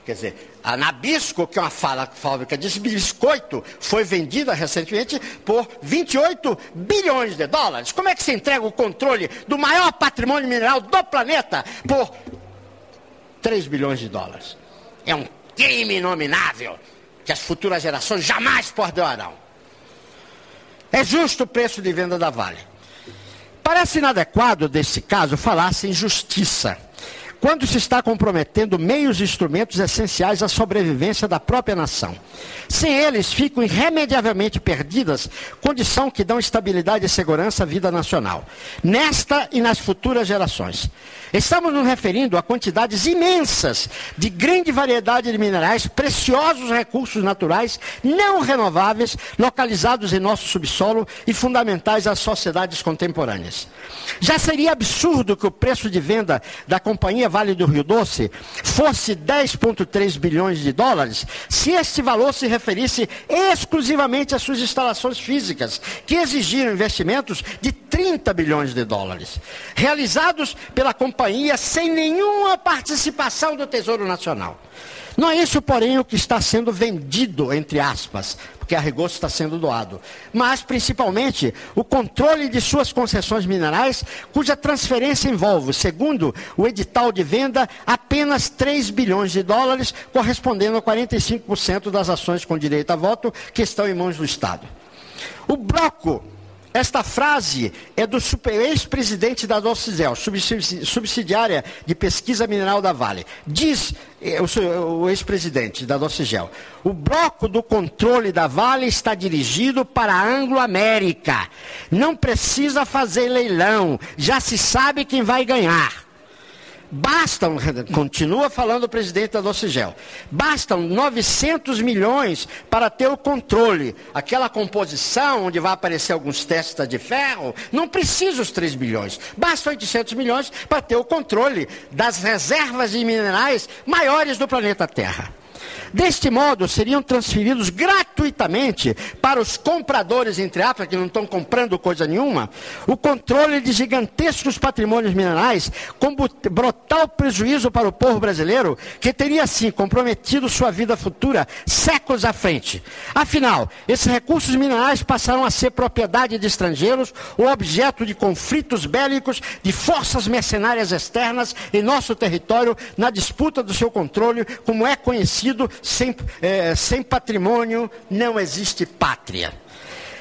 Quer dizer, a Nabisco, que é uma fábrica de biscoito, foi vendida recentemente por 28 bilhões de dólares. Como é que se entrega o controle do maior patrimônio mineral do planeta por 3 bilhões de dólares? É um crime inominável que as futuras gerações jamais perdoarão. É justo o preço de venda da Vale. Parece inadequado, desse caso, falar-se em justiça, quando se está comprometendo meios e instrumentos essenciais à sobrevivência da própria nação. Sem eles, ficam irremediavelmente perdidas, condição que dão estabilidade e segurança à vida nacional, nesta e nas futuras gerações. Estamos nos referindo a quantidades imensas de grande variedade de minerais, preciosos recursos naturais, não renováveis, localizados em nosso subsolo e fundamentais às sociedades contemporâneas. Já seria absurdo que o preço de venda da Companhia Vale do Rio Doce fosse 10,3 bilhões de dólares, se este valor se referisse exclusivamente às suas instalações físicas, que exigiram investimentos de 30 bilhões de dólares, realizados pela companhia sem nenhuma participação do Tesouro Nacional. Não é isso, porém, o que está sendo vendido, entre aspas, porque a rigor está sendo doado, mas, principalmente, o controle de suas concessões minerais, cuja transferência envolve, segundo o edital de venda, apenas 3 bilhões de dólares, correspondendo a 45% das ações com direito a voto que estão em mãos do Estado. O bloco... Esta frase é do ex-presidente da Docigel, subsidiária de pesquisa mineral da Vale. Diz o ex-presidente da Docigel: o bloco do controle da Vale está dirigido para a Anglo-América. Não precisa fazer leilão, já se sabe quem vai ganhar. bastam, continua falando o presidente da Docigel, bastam 900 milhões para ter o controle. Aquela composição onde vai aparecer alguns testes de ferro, não precisa os 3 bilhões. Basta 800 milhões para ter o controle das reservas de minerais maiores do planeta Terra. Deste modo, seriam transferidos gratuitamente para os compradores, entre aspas, que não estão comprando coisa nenhuma, o controle de gigantescos patrimônios minerais, com brutal prejuízo para o povo brasileiro, que teria, assim, comprometido sua vida futura séculos à frente. Afinal, esses recursos minerais passarão a ser propriedade de estrangeiros ou objeto de conflitos bélicos de forças mercenárias externas em nosso território, na disputa do seu controle, como é conhecido. Sem patrimônio não existe pátria.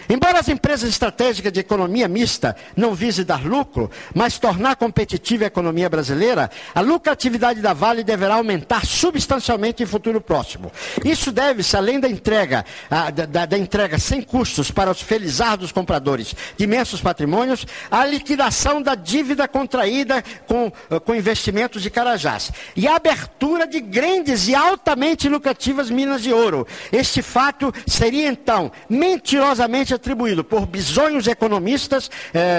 Embora as empresas estratégicas de economia mista não visem dar lucro, mas tornar competitiva a economia brasileira, a lucratividade da Vale deverá aumentar substancialmente em futuro próximo. Isso deve-se, além da entrega, da entrega sem custos para os felizardos compradores de imensos patrimônios, à liquidação da dívida contraída com investimentos de Carajás e a abertura de grandes e altamente lucrativas minas de ouro. Este fato seria, então, mentirosamente atribuído por bisonhos economistas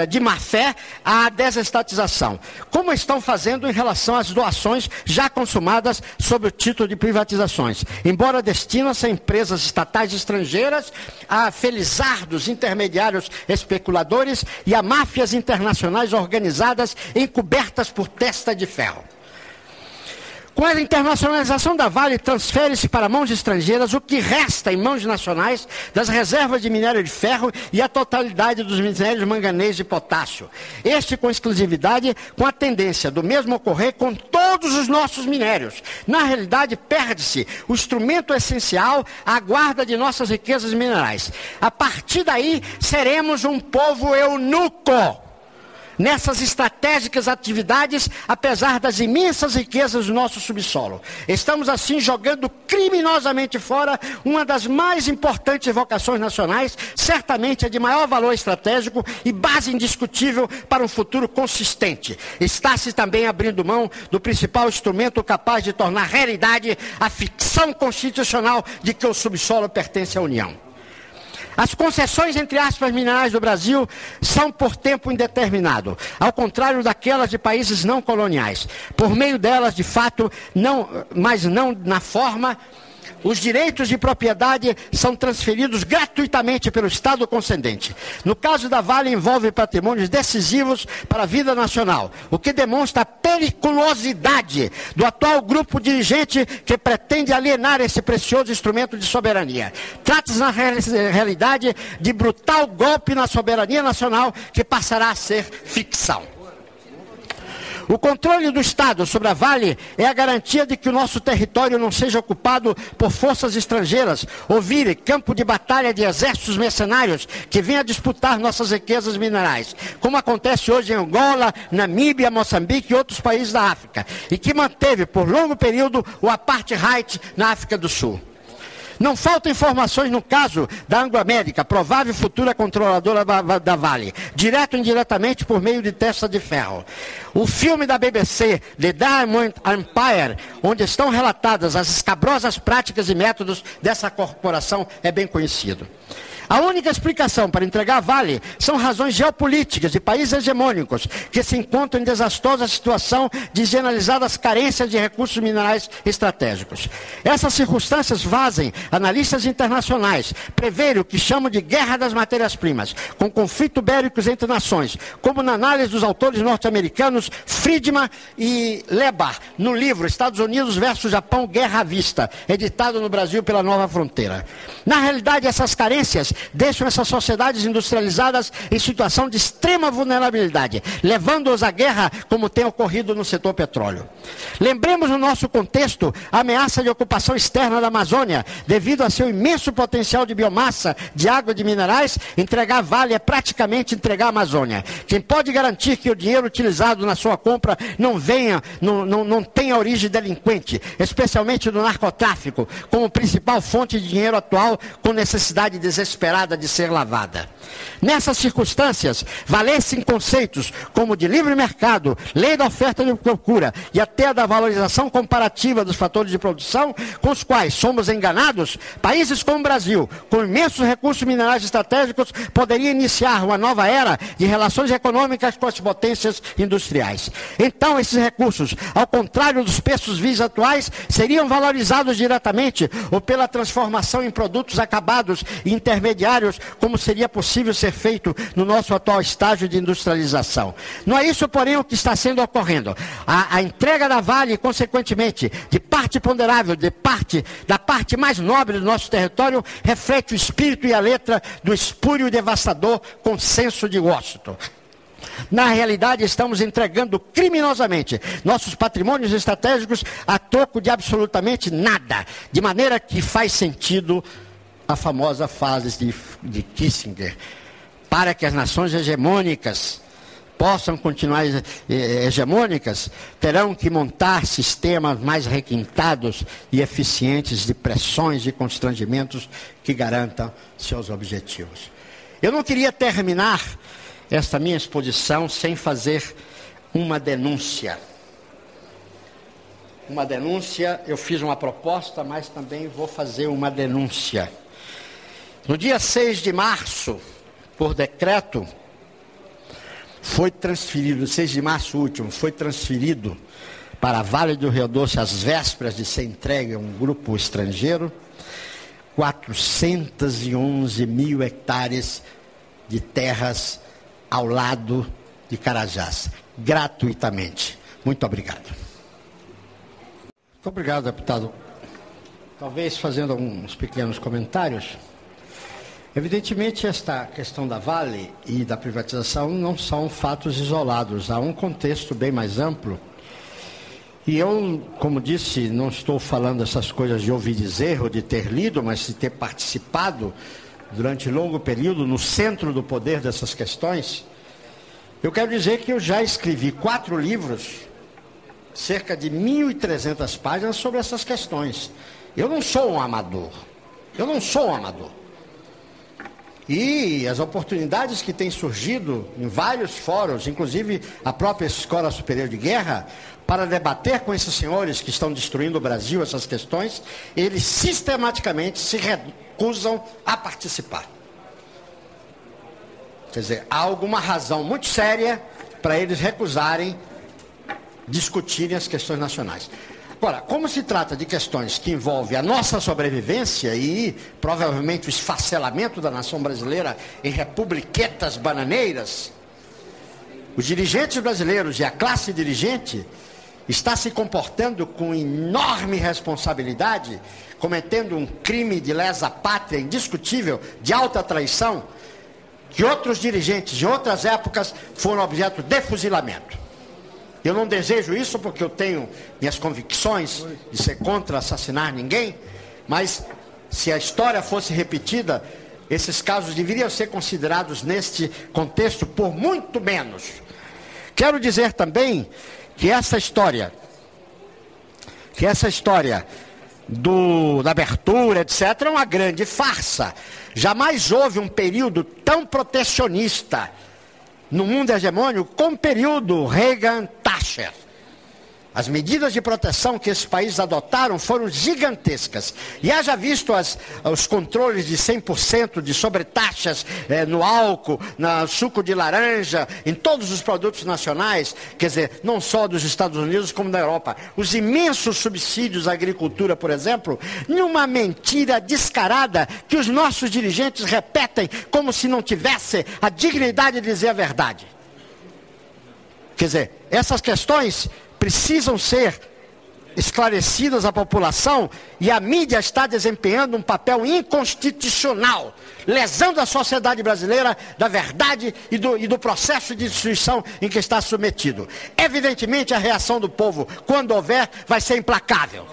de má fé à desestatização, como estão fazendo em relação às doações já consumadas sob o título de privatizações, embora destinam-se a empresas estatais estrangeiras, a felizardos intermediários especuladores e a máfias internacionais organizadas encobertas por testa de ferro. Com a internacionalização da Vale, transfere-se para mãos estrangeiras o que resta em mãos nacionais das reservas de minério de ferro e a totalidade dos minérios de manganês e potássio. Este com exclusividade, com a tendência do mesmo ocorrer com todos os nossos minérios. Na realidade, perde-se o instrumento essencial à guarda de nossas riquezas minerais. A partir daí, seremos um povo eunuco nessas estratégicas atividades, apesar das imensas riquezas do nosso subsolo. Estamos, assim, jogando criminosamente fora uma das mais importantes vocações nacionais, certamente a de maior valor estratégico e base indiscutível para um futuro consistente. Está-se também abrindo mão do principal instrumento capaz de tornar realidade a ficção constitucional de que o subsolo pertence à União. As concessões, entre aspas, minerais do Brasil são por tempo indeterminado, ao contrário daquelas de países não coloniais. Por meio delas, de fato, mas não na forma, os direitos de propriedade são transferidos gratuitamente pelo Estado concedente. No caso da Vale, envolve patrimônios decisivos para a vida nacional, o que demonstra a periculosidade do atual grupo dirigente que pretende alienar esse precioso instrumento de soberania. Trata-se, na realidade, de brutal golpe na soberania nacional que passará a ser ficção. O controle do Estado sobre a Vale é a garantia de que o nosso território não seja ocupado por forças estrangeiras ou vire campo de batalha de exércitos mercenários que venham a disputar nossas riquezas minerais, como acontece hoje em Angola, Namíbia, Moçambique e outros países da África, e que manteve por longo período o apartheid na África do Sul. Não faltam informações no caso da Anglo-América, provável futura controladora da Vale, direto ou indiretamente por meio de testa de ferro. O filme da BBC, The Diamond Empire, onde estão relatadas as escabrosas práticas e métodos dessa corporação, é bem conhecido. A única explicação para entregar a Vale são razões geopolíticas de países hegemônicos que se encontram em desastrosa situação de generalizadas carências de recursos minerais estratégicos. Essas circunstâncias fazem analistas internacionais prever o que chamam de guerra das matérias-primas, com conflitos bélicos entre nações, como na análise dos autores norte-americanos Friedman e Lebar, no livro Estados Unidos versus Japão, Guerra à Vista, editado no Brasil pela Nova Fronteira. Na realidade, essas carências deixam essas sociedades industrializadas em situação de extrema vulnerabilidade, levando-os à guerra, como tem ocorrido no setor petróleo. Lembremos no nosso contexto a ameaça de ocupação externa da Amazônia, devido a seu imenso potencial de biomassa, de água e de minerais. Entregar a Vale é praticamente entregar a Amazônia. Quem pode garantir que o dinheiro utilizado na sua compra não tenha origem delinquente, especialmente do narcotráfico, como principal fonte de dinheiro atual, com necessidade desesperada esperada de ser lavada. Nessas circunstâncias, valessem conceitos como de livre mercado, lei da oferta e procura e até a da valorização comparativa dos fatores de produção com os quais somos enganados, países como o Brasil, com imensos recursos minerais estratégicos, poderiam iniciar uma nova era de relações econômicas com as potências industriais. Então, esses recursos, ao contrário dos preços vivos atuais, seriam valorizados diretamente ou pela transformação em produtos acabados e intermediários, como seria possível ser feito no nosso atual estágio de industrialização. Não é isso, porém, o que está sendo ocorrendo. A entrega da Vale, consequentemente, de parte ponderável, da parte mais nobre do nosso território, reflete o espírito e a letra do espúrio e devastador consenso de Washington. Na realidade, estamos entregando criminosamente nossos patrimônios estratégicos a troco de absolutamente nada, de maneira que faz sentido a famosa frase de Kissinger: para que as nações hegemônicas possam continuar hegemônicas, terão que montar sistemas mais requintados e eficientes de pressões e constrangimentos que garantam seus objetivos. Eu não queria terminar esta minha exposição sem fazer uma denúncia. Uma denúncia, eu fiz uma proposta, mas também vou fazer uma denúncia. No dia 6 de março, por decreto, foi transferido, 6 de março último, foi transferido para a Vale do Rio Doce, às vésperas de ser entregue a um grupo estrangeiro, 411 mil hectares de terras ao lado de Carajás, gratuitamente. Muito obrigado. Muito obrigado, deputado. Talvez fazendo alguns pequenos comentários. Evidentemente, esta questão da Vale e da privatização não são fatos isolados. Há um contexto bem mais amplo. E eu, como disse, não estou falando essas coisas de ouvir dizer ou de ter lido, mas de ter participado durante longo período no centro do poder dessas questões. Eu quero dizer que eu já escrevi 4 livros, cerca de 1.300 páginas sobre essas questões. Eu não sou um amador. E as oportunidades que têm surgido em vários fóruns, inclusive a própria Escola Superior de Guerra, para debater com esses senhores que estão destruindo o Brasil, essas questões, eles sistematicamente se recusam a participar. Quer dizer, há alguma razão muito séria para eles recusarem discutirem as questões nacionais. Agora, como se trata de questões que envolvem a nossa sobrevivência e provavelmente o esfacelamento da nação brasileira em republiquetas bananeiras, os dirigentes brasileiros e a classe dirigente está se comportando com enorme responsabilidade, cometendo um crime de lesa pátria indiscutível, de alta traição, que outros dirigentes de outras épocas foram objeto de fuzilamento. Eu não desejo isso porque eu tenho minhas convicções de ser contra assassinar ninguém, mas se a história fosse repetida, esses casos deveriam ser considerados neste contexto por muito menos. Quero dizer também que essa história da abertura, etc., é uma grande farsa. Jamais houve um período tão protecionista no mundo hegemônico como o período Reagan-Thatcher. As medidas de proteção que esses países adotaram foram gigantescas. E haja visto os controles de 100% de sobretaxas no álcool, no suco de laranja, em todos os produtos nacionais, quer dizer, não só dos Estados Unidos como da Europa. Os imensos subsídios à agricultura, por exemplo, numa mentira descarada que os nossos dirigentes repetem como se não tivesse a dignidade de dizer a verdade. Quer dizer, essas questões precisam ser esclarecidas à população e a mídia está desempenhando um papel inconstitucional, lesando a sociedade brasileira da verdade e do processo de destruição em que está submetido. Evidentemente, a reação do povo, quando houver, vai ser implacável.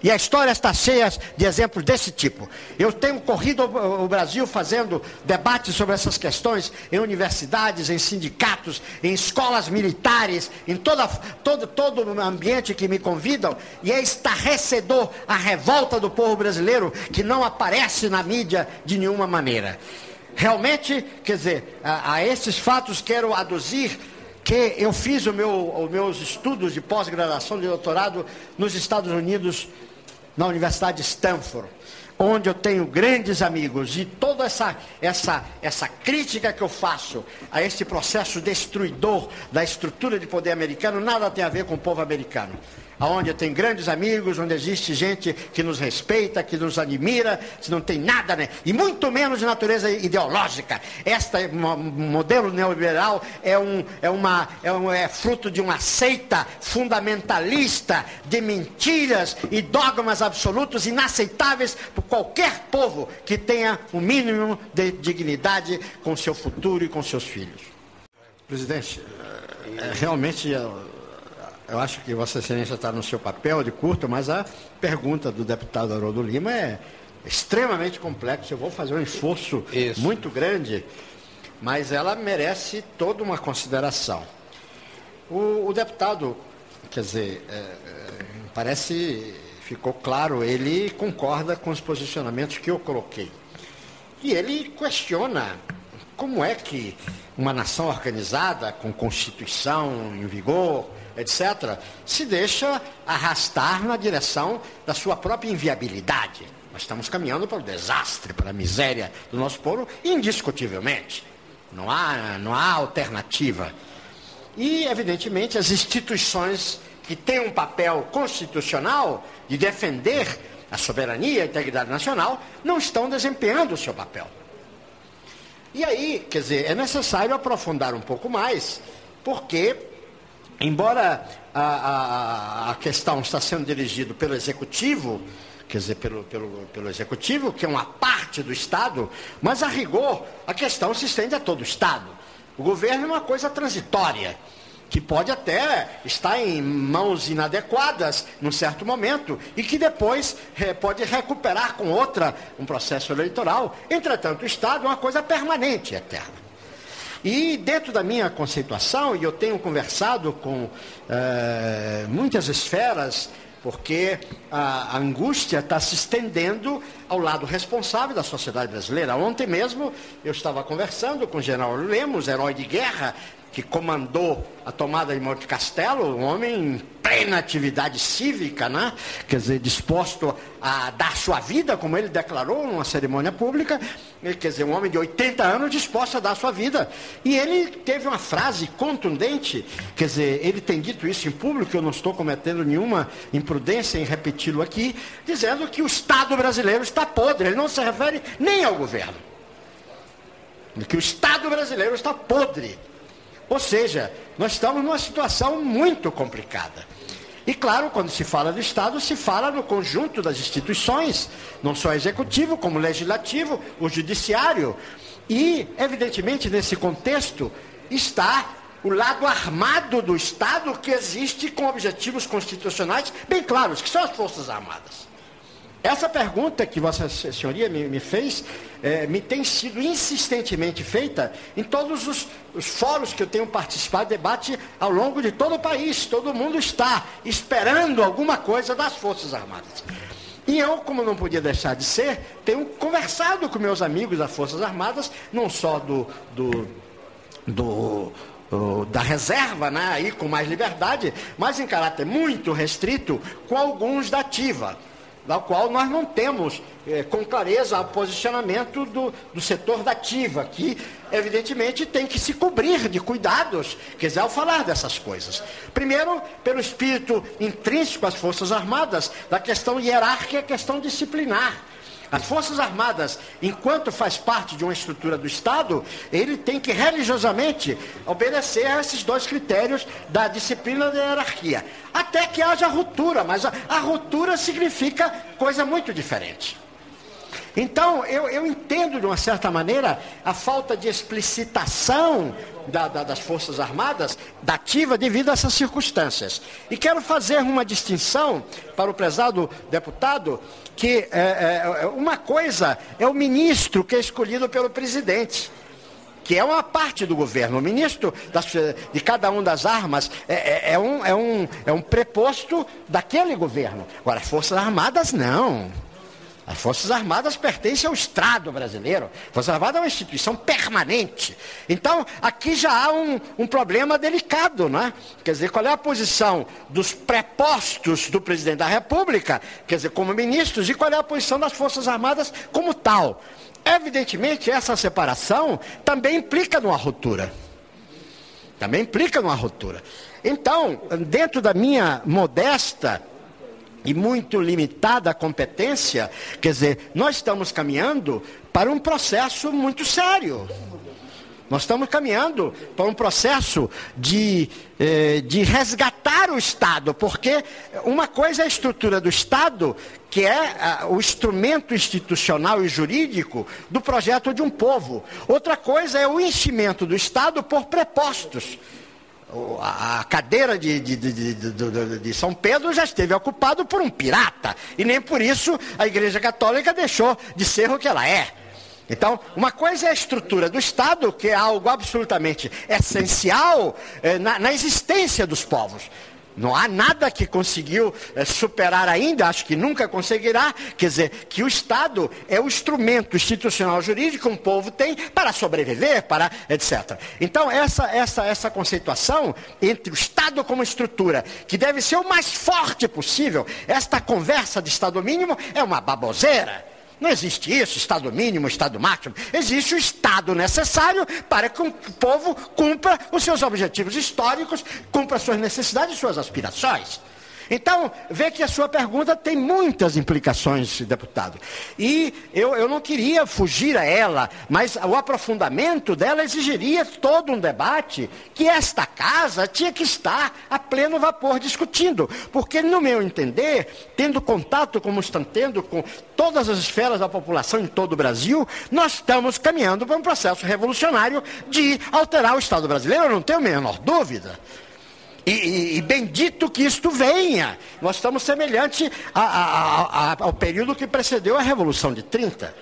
E a história está cheia de exemplos desse tipo. Eu tenho corrido o Brasil fazendo debates sobre essas questões em universidades, em sindicatos, em escolas militares, em todo o ambiente que me convidam, e é estarrecedor a revolta do povo brasileiro que não aparece na mídia de nenhuma maneira. Realmente, quer dizer, a esses fatos quero aduzir que eu fiz os meus estudos de pós-graduação, de doutorado nos Estados Unidos, na Universidade de Stanford, onde eu tenho grandes amigos, e toda essa crítica que eu faço a esse processo destruidor da estrutura de poder americano, nada tem a ver com o povo americano. Onde eu tenho grandes amigos, onde existe gente que nos respeita, que nos admira, que não tem nada, né? E muito menos de natureza ideológica. Este modelo neoliberal é fruto de uma seita fundamentalista de mentiras e dogmas absolutos inaceitáveis por qualquer povo que tenha um mínimo de dignidade com seu futuro e com seus filhos. Presidente, realmente eu acho que Vossa Excelência está no seu papel de curto, mas a pergunta do deputado Haroldo Lima é extremamente complexa. Eu vou fazer um esforço muito grande, mas ela merece toda uma consideração. O deputado, quer dizer, parece ficou claro, ele concorda com os posicionamentos que eu coloquei. E ele questiona como é que uma nação organizada, com Constituição em vigor, etc., se deixa arrastar na direção da sua própria inviabilidade. Nós estamos caminhando para o desastre, para a miséria do nosso povo, indiscutivelmente. Não há alternativa. E, evidentemente, as instituições que têm um papel constitucional de defender a soberania e a integridade nacional não estão desempenhando o seu papel. E aí, quer dizer, é necessário aprofundar um pouco mais, porque embora a questão está sendo dirigida pelo Executivo, quer dizer, pelo Executivo, que é uma parte do Estado, mas a rigor a questão se estende a todo o Estado. O governo é uma coisa transitória, que pode até estar em mãos inadequadas num certo momento e que depois pode recuperar com um processo eleitoral. Entretanto, o Estado é uma coisa permanente, eterna. E dentro da minha conceituação, e eu tenho conversado com muitas esferas, porque a angústia está se estendendo ao lado responsável da sociedade brasileira. Ontem mesmo eu estava conversando com o general Lemos, herói de guerra, que comandou a tomada de Monte Castelo, um homem em plena atividade cívica, né? Quer dizer, disposto a dar sua vida, como ele declarou numa cerimônia pública, quer dizer, um homem de 80 anos disposto a dar sua vida. E ele teve uma frase contundente, quer dizer, ele tem dito isso em público, eu não estou cometendo nenhuma imprudência em repeti-lo aqui, dizendo que o Estado brasileiro está podre, ele não se refere nem ao governo. Que o Estado brasileiro está podre. Ou seja, nós estamos numa situação muito complicada. E claro, quando se fala do Estado, se fala no conjunto das instituições, não só executivo, como legislativo, o judiciário. E, evidentemente, nesse contexto, está o lado armado do Estado, que existe com objetivos constitucionais bem claros, que são as Forças Armadas. Essa pergunta que Vossa Senhoria me fez, me tem sido insistentemente feita em todos os fóruns que eu tenho participado, debate ao longo de todo o país. Todo mundo está esperando alguma coisa das Forças Armadas. E eu, como não podia deixar de ser, tenho conversado com meus amigos das Forças Armadas, não só da reserva, né, aí com mais liberdade, mas em caráter muito restrito, com alguns da ativa, da qual nós não temos com clareza o posicionamento do setor da ativa, que evidentemente tem que se cobrir de cuidados, quer dizer, ao falar dessas coisas. Primeiro, pelo espírito intrínseco às Forças Armadas, da questão hierárquica e a questão disciplinar. As Forças Armadas, enquanto faz parte de uma estrutura do Estado, ele tem que religiosamente obedecer a esses dois critérios da disciplina e da hierarquia. Até que haja ruptura, mas a ruptura significa coisa muito diferente. Então, eu entendo, de uma certa maneira, a falta de explicitação das Forças Armadas da ativa devido a essas circunstâncias. E quero fazer uma distinção para o prezado deputado, que uma coisa é o ministro que é escolhido pelo presidente, que é uma parte do governo. O ministro de cada uma das armas é um preposto daquele governo. Agora, as Forças Armadas não. As Forças Armadas pertencem ao Estado brasileiro. As Forças Armadas é uma instituição permanente. Então, aqui já há um problema delicado, não é? Quer dizer, qual é a posição dos prepostos do presidente da República, quer dizer, como ministros, e qual é a posição das Forças Armadas como tal? Evidentemente, essa separação também implica numa ruptura. Também implica numa ruptura. Então, dentro da minha modesta e muito limitada competência, quer dizer, nós estamos caminhando para um processo muito sério. Nós estamos caminhando para um processo de resgatar o Estado, porque uma coisa é a estrutura do Estado, que é o instrumento institucional e jurídico do projeto de um povo. Outra coisa é o enchimento do Estado por prepostos. A cadeira de São Pedro já esteve ocupada por um pirata, e nem por isso a Igreja Católica deixou de ser o que ela é. Então, uma coisa é a estrutura do Estado, que é algo absolutamente essencial na existência dos povos. Não há nada que conseguiu superar ainda, acho que nunca conseguirá, quer dizer, que o Estado é o instrumento institucional jurídico que um povo tem para sobreviver, para etc. Então, essa conceituação entre o Estado como estrutura, que deve ser o mais forte possível, esta conversa de Estado mínimo é uma baboseira. Não existe isso, Estado mínimo, Estado máximo. Existe o Estado necessário para que o povo cumpra os seus objetivos históricos, cumpra suas necessidades e suas aspirações. Então, vê que a sua pergunta tem muitas implicações, deputado. E eu não queria fugir a ela, mas o aprofundamento dela exigiria todo um debate que esta casa tinha que estar a pleno vapor discutindo. Porque, no meu entender, tendo contato como estão tendo com todas as esferas da população em todo o Brasil, nós estamos caminhando para um processo revolucionário de alterar o Estado brasileiro, eu não tenho a menor dúvida. E bendito que isto venha. Nós estamos semelhante ao período que precedeu a Revolução de 30.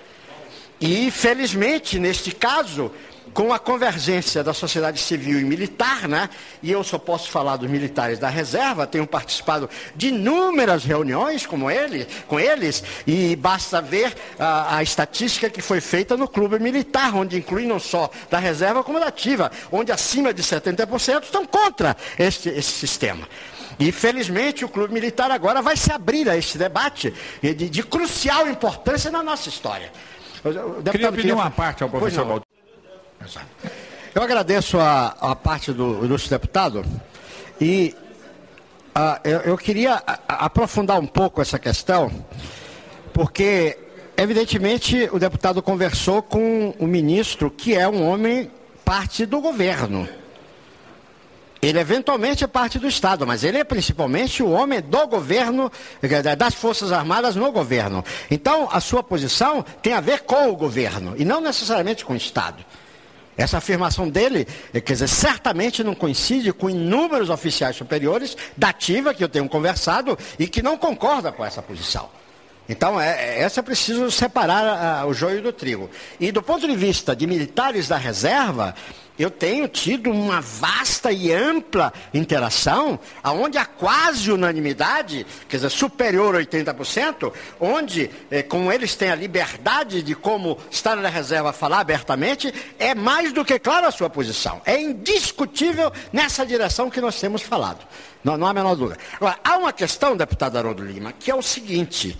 E, felizmente, neste caso, com a convergência da sociedade civil e militar, né? E eu só posso falar dos militares da reserva, tenho participado de inúmeras reuniões com eles, e basta ver a estatística que foi feita no clube militar, onde inclui não só da reserva como da ativa, onde acima de 70% estão contra esse sistema. E, felizmente, o clube militar agora vai se abrir a este debate de crucial importância na nossa história. Queria pedir uma parte ao professor Valdir. Eu agradeço a parte do ilustre deputado e eu queria aprofundar um pouco essa questão, porque, evidentemente, o deputado conversou com o ministro, que é um homem parte do governo. Ele, eventualmente, é parte do Estado, mas ele é principalmente o homem do governo, das Forças Armadas no governo. Então, a sua posição tem a ver com o governo, e não necessariamente com o Estado. Essa afirmação dele, quer dizer, certamente não coincide com inúmeros oficiais superiores da ativa que eu tenho conversado e que não concordam com essa posição. Então, essa é preciso separar o joio do trigo. E do ponto de vista de militares da reserva, eu tenho tido uma vasta e ampla interação, onde há quase unanimidade, quer dizer, superior a 80%, onde, como eles têm a liberdade de, como estar na reserva, falar abertamente, é mais do que clara a sua posição. É indiscutível nessa direção que nós temos falado. Não há a menor dúvida. Agora, há uma questão, deputado Haroldo Lima, que é o seguinte,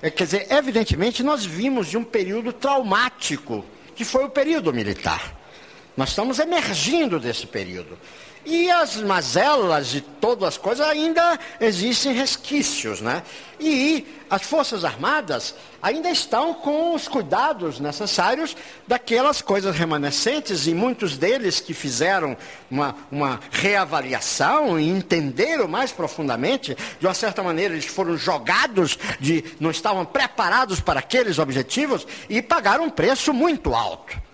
quer dizer, evidentemente nós vimos de um período traumático, que foi o período militar. Nós estamos emergindo desse período. E as mazelas e todas as coisas ainda existem resquícios, né? E as Forças Armadas ainda estão com os cuidados necessários daquelas coisas remanescentes, e muitos deles que fizeram uma reavaliação e entenderam mais profundamente, de uma certa maneira eles foram jogados, não estavam preparados para aqueles objetivos e pagaram um preço muito alto.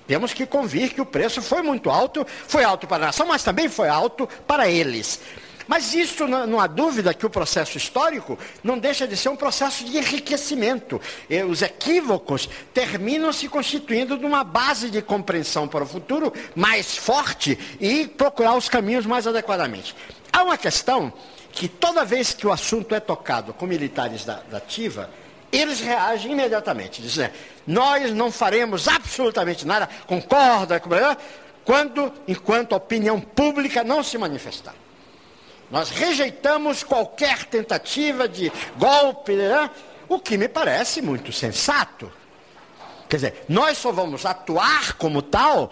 Temos que convir que o preço foi muito alto, foi alto para a nação, mas também foi alto para eles. Mas isso, não há dúvida que o processo histórico não deixa de ser um processo de enriquecimento. E os equívocos terminam se constituindo numa base de compreensão para o futuro mais forte e procurar os caminhos mais adequadamente. Há uma questão que toda vez que o assunto é tocado com militares da ativa, eles reagem imediatamente, dizem: nós não faremos absolutamente nada, concorda, enquanto a opinião pública não se manifestar. Nós rejeitamos qualquer tentativa de golpe, né? O que me parece muito sensato. Quer dizer, nós só vamos atuar como tal,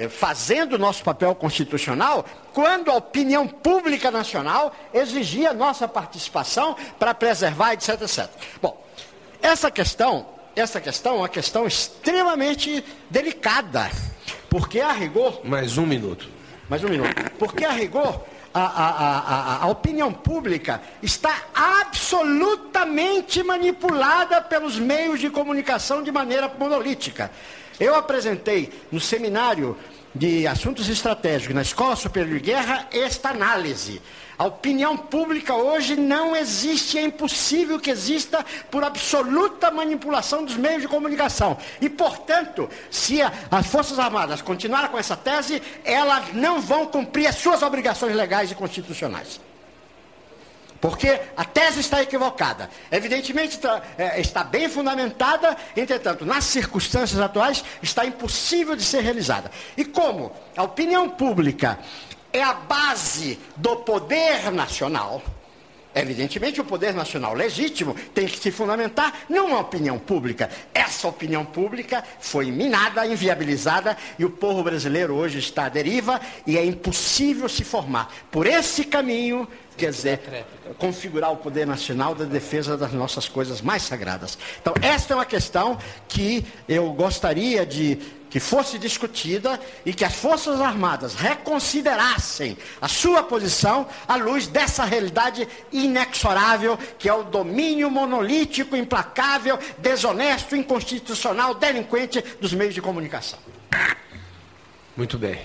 fazendo o nosso papel constitucional, quando a opinião pública nacional exigir a nossa participação para preservar, etc, etc. Bom, essa questão é uma questão extremamente delicada, porque a rigor... Mais um minuto. Porque a rigor... A opinião pública está absolutamente manipulada pelos meios de comunicação de maneira monolítica. Eu apresentei no seminário de assuntos estratégicos na Escola Superior de Guerra esta análise. A opinião pública hoje não existe, é impossível que exista por absoluta manipulação dos meios de comunicação. E, portanto, se as Forças Armadas continuarem com essa tese, elas não vão cumprir as suas obrigações legais e constitucionais. Porque a tese está equivocada. Evidentemente está bem fundamentada, entretanto, nas circunstâncias atuais, está impossível de ser realizada. E como a opinião pública é a base do poder nacional, evidentemente o poder nacional legítimo tem que se fundamentar numa opinião pública. Essa opinião pública foi minada, inviabilizada, e o povo brasileiro hoje está à deriva e é impossível se formar por esse caminho, quer dizer, configurar o poder nacional da defesa das nossas coisas mais sagradas. Então, esta é uma questão que eu gostaria que fosse discutida e que as Forças Armadas reconsiderassem a sua posição à luz dessa realidade inexorável, que é o domínio monolítico, implacável, desonesto, inconstitucional, delinquente dos meios de comunicação. Muito bem.